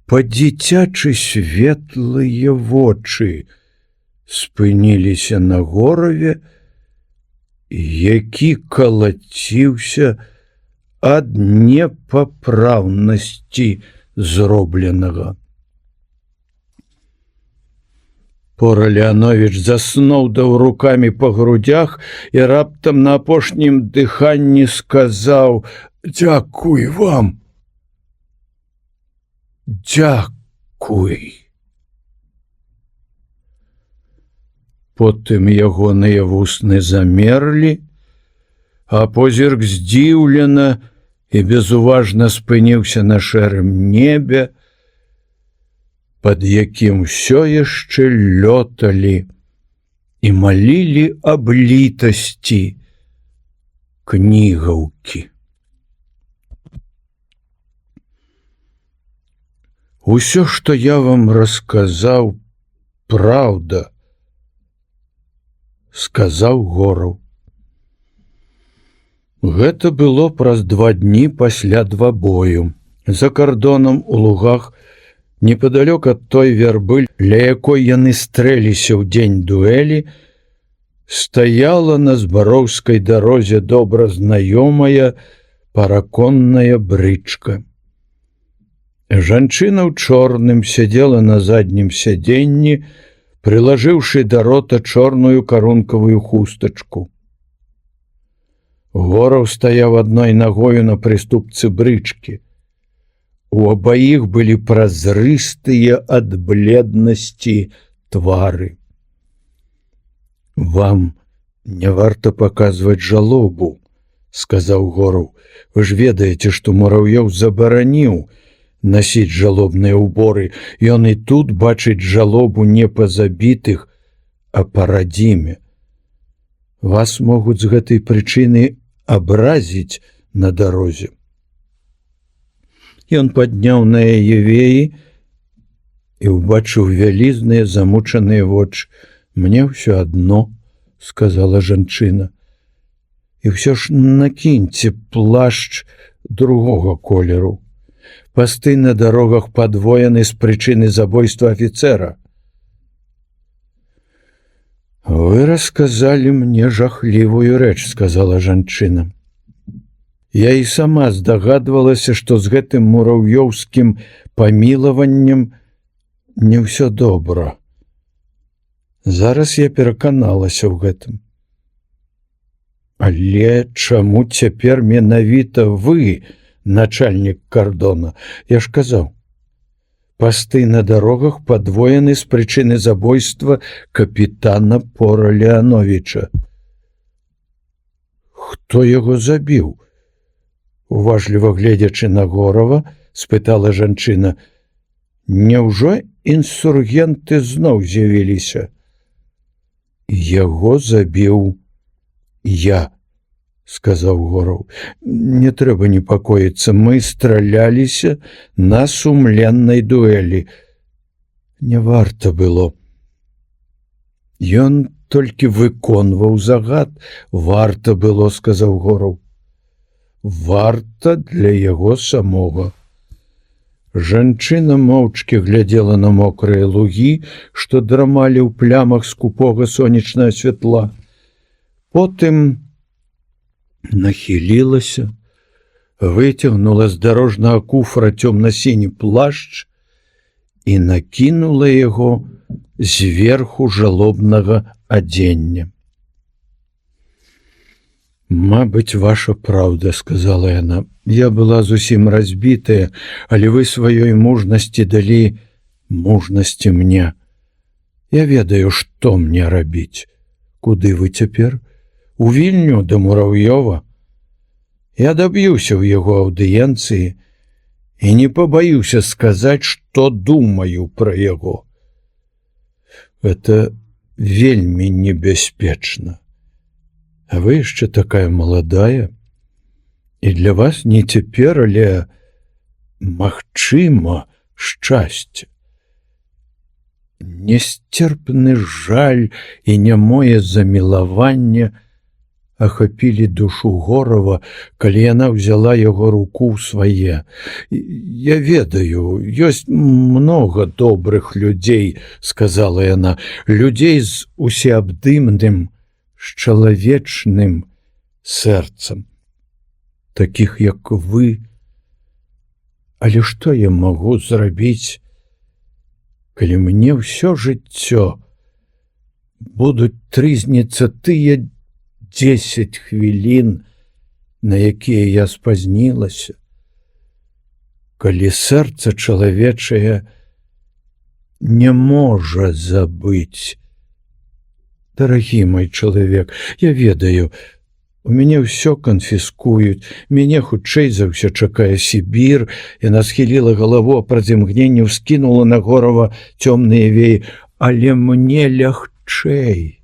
па-дзіцячы светлыя вочы спыніліся на Гораве, які калаціўся ад непапраўнасці зробленага. Пора Леанович засноўдаў рукамі па грудях і раптам на апошнім дыханні сказаў: «Дзякуй вам! Дзякуй!» Потым ягоныя вусны замерлі, а позірк здзіўлена і безуважна спыніўся на шэрым небе, пад якім усё яшчэ лёталі і малілі аб літасці кнігаўкі. Усё, што я вам расказаў, праўда, сказаў Гораў. Гэта было праз 2 дні пасля двабою. За кардонам у лугах, непадалёк ад той вярбы, ля якой яны стрэліся ў дзень дуэлі, стаяла на збароўскай дарозе добра знаёмая параконная брычка. Жанчына ў чорным сядзела на заднім сядзенні, прылажыўшы да рота чорную карункавую хустачку. Гораў стаяў адной нагою на прыступцы брычкі. У абаіх былі празрыстыя ад бледнасці твары. «Вам не варта паказваць жалобу», – сказаў Гораў. «Вы ж ведаеце, што Мурав'ёў забараніў насіць жалобныя ўборы. Ён і тут бачыць жалобу не па забітых, а па радзіме. Вас могуць з гэтай прычыны абразіць на дарозе». Ён падняў на яе веі і ўбачыў вялізныя замучаныя вочы. «Мне ўсё адно», – сказала жанчына. «І ўсё ж накіньце плашч другога колеру. Пасты на дарогах падвоены з прычыны забойства афіцэра». «Вы расказалі мне жахлівую рэч», – сказала жанчына. «Я і сама здагадвалася, што з гэтым мурав'ёўскім памілаваннем не ўсё добра. Зараз я пераканалася ў гэтым. Але чаму цяпер менавіта вы, начальнік кардона? Я ж казаў, пасты на дарогах падвоены з прычыны забойства капітана Пора Леановіча». «Хто яго забіў?» Уважліва гледзячы на Горава, спытала жанчына. «Няўжо інсургенты зноў з'явіліся?» «Яго забіў я», сказаў Гораў. Не трэба непакоіцца, мы страляліся на сумленнай дуэлі. Не варта было. Ён толькі выконваў загад. Варта было, сказаў Гораў. Варта для яго самога. Жанчына моўчкі глядзела на мокрыя лугі, што драмалі ў плямах скупога сонечнага святла. Потым нахілілася, выцягнула з дарожнага куфра цёмна-сіні плашч і накінула яго зверху жалобнага адзення. «Мабыць, ваша праўда», – сказала яна. «Я была зусім разбітая, але вы сваёй мужнасці далі мужнасці мне. Я ведаю, што мне рабіць. Куды вы цяпер? У Вільню да Мурав'ёва? Я даб'юся ў яго аўдыенцыі і не пабаюся сказаць, што думаю пра яго. Это вельмі небяспечна. А вы яшчэ такая маладая, і для вас не цяпер, але магчыма шчасце. Несцерпны жаль і нямое замілаванне ахапілі душу Горава, калі яна ўзяла яго руку ў свае. Я ведаю, ёсць многа добрых людзей, сказала яна, людзей з усеабдымным, з чалавечным сэрцам, такіх як вы. Але што я магу зрабіць, калі мне ўсё жыццё будуць трызніцца тыя 10 хвілін, на якія я спазнілася, калі сэрца чалавечае не можа забыць. Дарагі мой чалавек, я ведаю, у мяне ўсё канфіскуюць, мяне хутчэй за ўсё чакае Сібір. Яна схіліла галаву, а праз імгненне ўскінула на Горава цёмныя веі. Але мне лягчэй.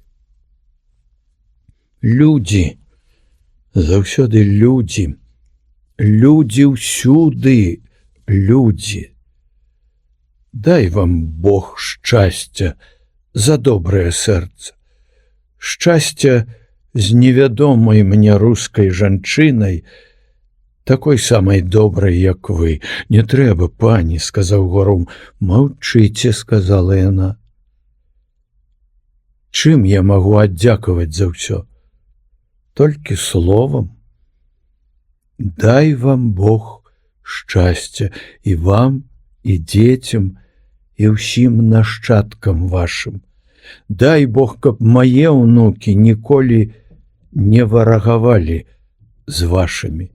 Людзі, заўсёды людзі, людзі ўсюды, людзі. Дай вам Бог шчасця за добрае сэрца. Шчасця з невядомай мне рускай жанчынай, такой самай добрай, як вы. Не трэба, пані, сказаў Гораў. Маўчыце, сказала яна. Чым я магу аддзякаваць за ўсё? Толькі словам. Дай вам Бог шчасця і вам, і дзецям, і ўсім нашчадкам вашым. Дай Бог, каб мае ўнукі ніколі не варагавалі з вашымі.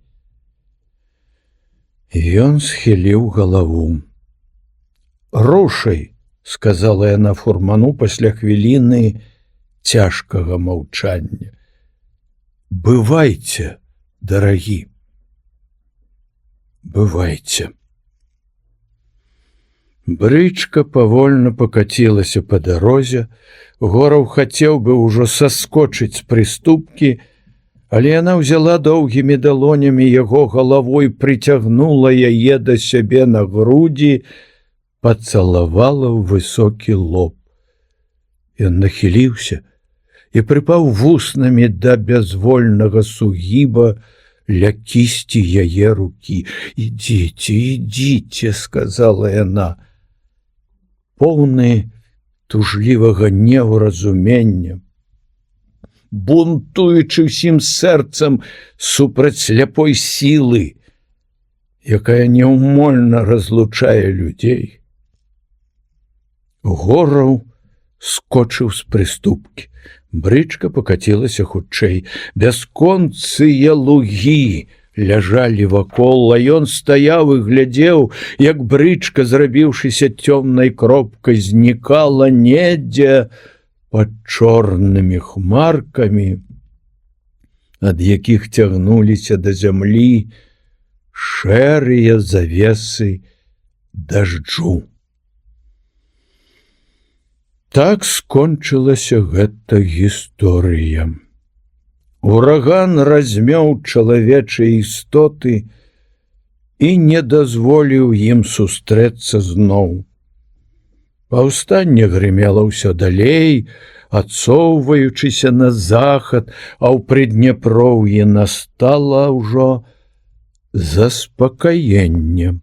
Ён схіліў галаву. Рушай, сказала яна фурману пасля хвіліны цяжкага маўчання. Бывайце, дарагі. Бывайце. Брычка павольна пакацілася па дарозе. Гораў хацеў бы ўжо саскочыць з прыступкі, але яна ўзяла доўгімі далонямі яго галавой, прыцягнула яе да сябе на грудзі, пацалавала ў высокі лоб. Ён нахіліўся і прыпаў вуснамі да бязвольнага сугіба ля кісці яе рукі. «Ідзіце, ідзіце», сказала яна, поўны тужлівага неўразумення, бунтуючы ўсім сэрцам супраць сляпой сілы, якая няўмольна разлучае людзей. Гораў скочыў з прыступкі. Брычка пакацілася хутчэй. Бясконцыя лугі ляжалі вакол, а ён стаяў і глядзеў, як брычка, зрабіўшыся цёмнай кропкай, знікала недзе пад чорнымі хмаркамі, ад якіх цягнуліся да зямлі шэрыя завесы дажджу. Так скончылася гэта гісторыя. Ураган размёў чалавечыя істоты і не дазволіў ім сустрэцца зноў. Паўстанне грымела ўсё далей, адсоўваючыся на захад, а ў Прыдняпроўі настала ўжо заспакаенне.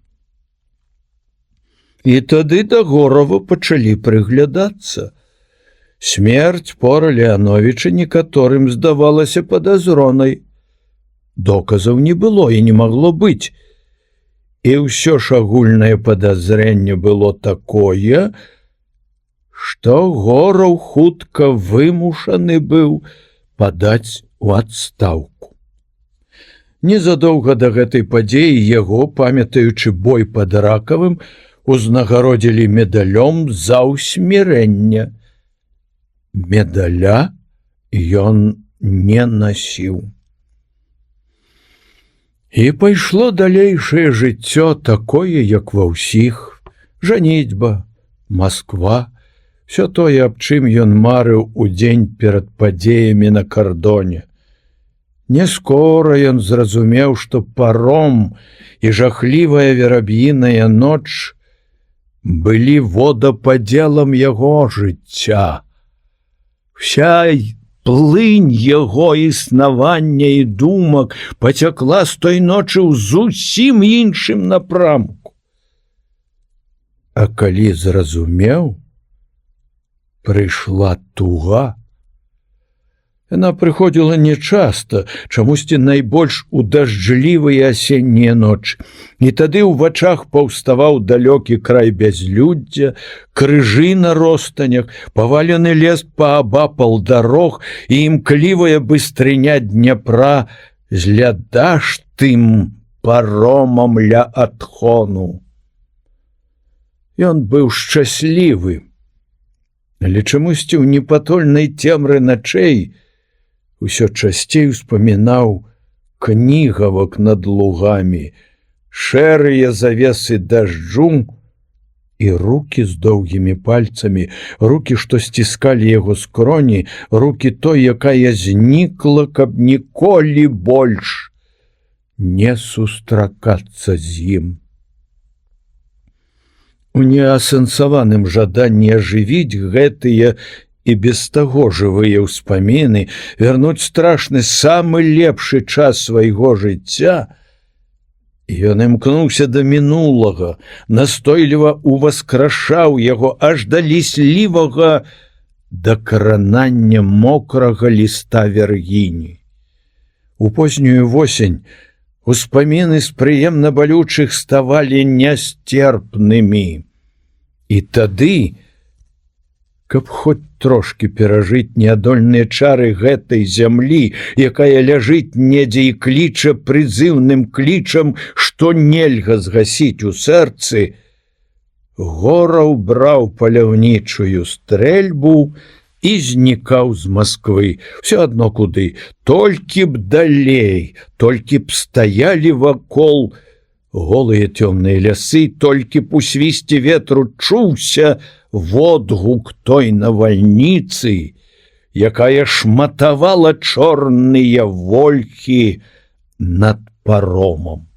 І тады да Горава пачалі прыглядацца. Смерць пора Леановіча некаторым здавалася падазронай. Доказаў не было і не магло быць. І ўсё ж агульнае падазрэнне было такое, што Гораў хутка вымушаны быў падаць у адстаўку. Незадоўга да гэтай падзеі яго, памятаючы бой пад Ракавым, узнагародзілі медалём за ўсмірэнне. Медаля ён не насіў. І пайшло далейшае жыццё такое, як ва ўсіх: жаніцьба, Масква, всё тое, аб чым ён марыў у дзень перад падзеямі на кардоне. Не скора ён зразумеў, што паром і жахлівая вераб'іная ноч былі водападзелам яго жыцця. Вся плынь яго існавання і думак пацякла з той ночы ў зусім іншым напрамку. А калі зразумеў, прыйшла туга. Яна прыходзіла нечаста, чамусьці найбольш у дажджлівыя асеннія ночы. І тады ў вачах паўставаў далёкі край бязлюддзя, крыжы на ростанях, павалены лес паабапал дарог і імклівая быстрыня Дняпра з лядаштым паромам ля адхону. Ён быў шчаслівы, але чамусьці ў непатольнай цемры начэй усё часцей успамінаў кнігавак над лугамі, шэрыя завесы дажджу і рукі з доўгімі пальцамі, рукі, што сціскалі яго скроні, рукі той, якая знікла, каб ніколі больш не сустракацца з ім. У неасэнсаваным жаданні ажывіць гэтыя і без таго жывыя ўспаміны, вярнуць страшны самы лепшы час свайго жыцця, ён імкнуўся да мінулага, настойліва уваскрашаў яго аж да ліслівага дакранання мокрага ліста вяргіні. У познюю восень успаміны з прыемна балючых ставалі нясцерпнымі. І тады, каб хоць трошки перажыць неадольныя чары гэтай зямлі, якая ляжыць недзе і кліча прызыўным клічам, што нельга згасіць у сэрцы, Гораў браў паляўнічую стрэльбу і знікаў з Масквы. Всё адно куды, толькі б далей, толькі б стаялі вакол голыя цёмныя лясы, толькі б у свісце ветру чуўся водгук той навальніцы, якая шматавала чорныя вольхі над паромом.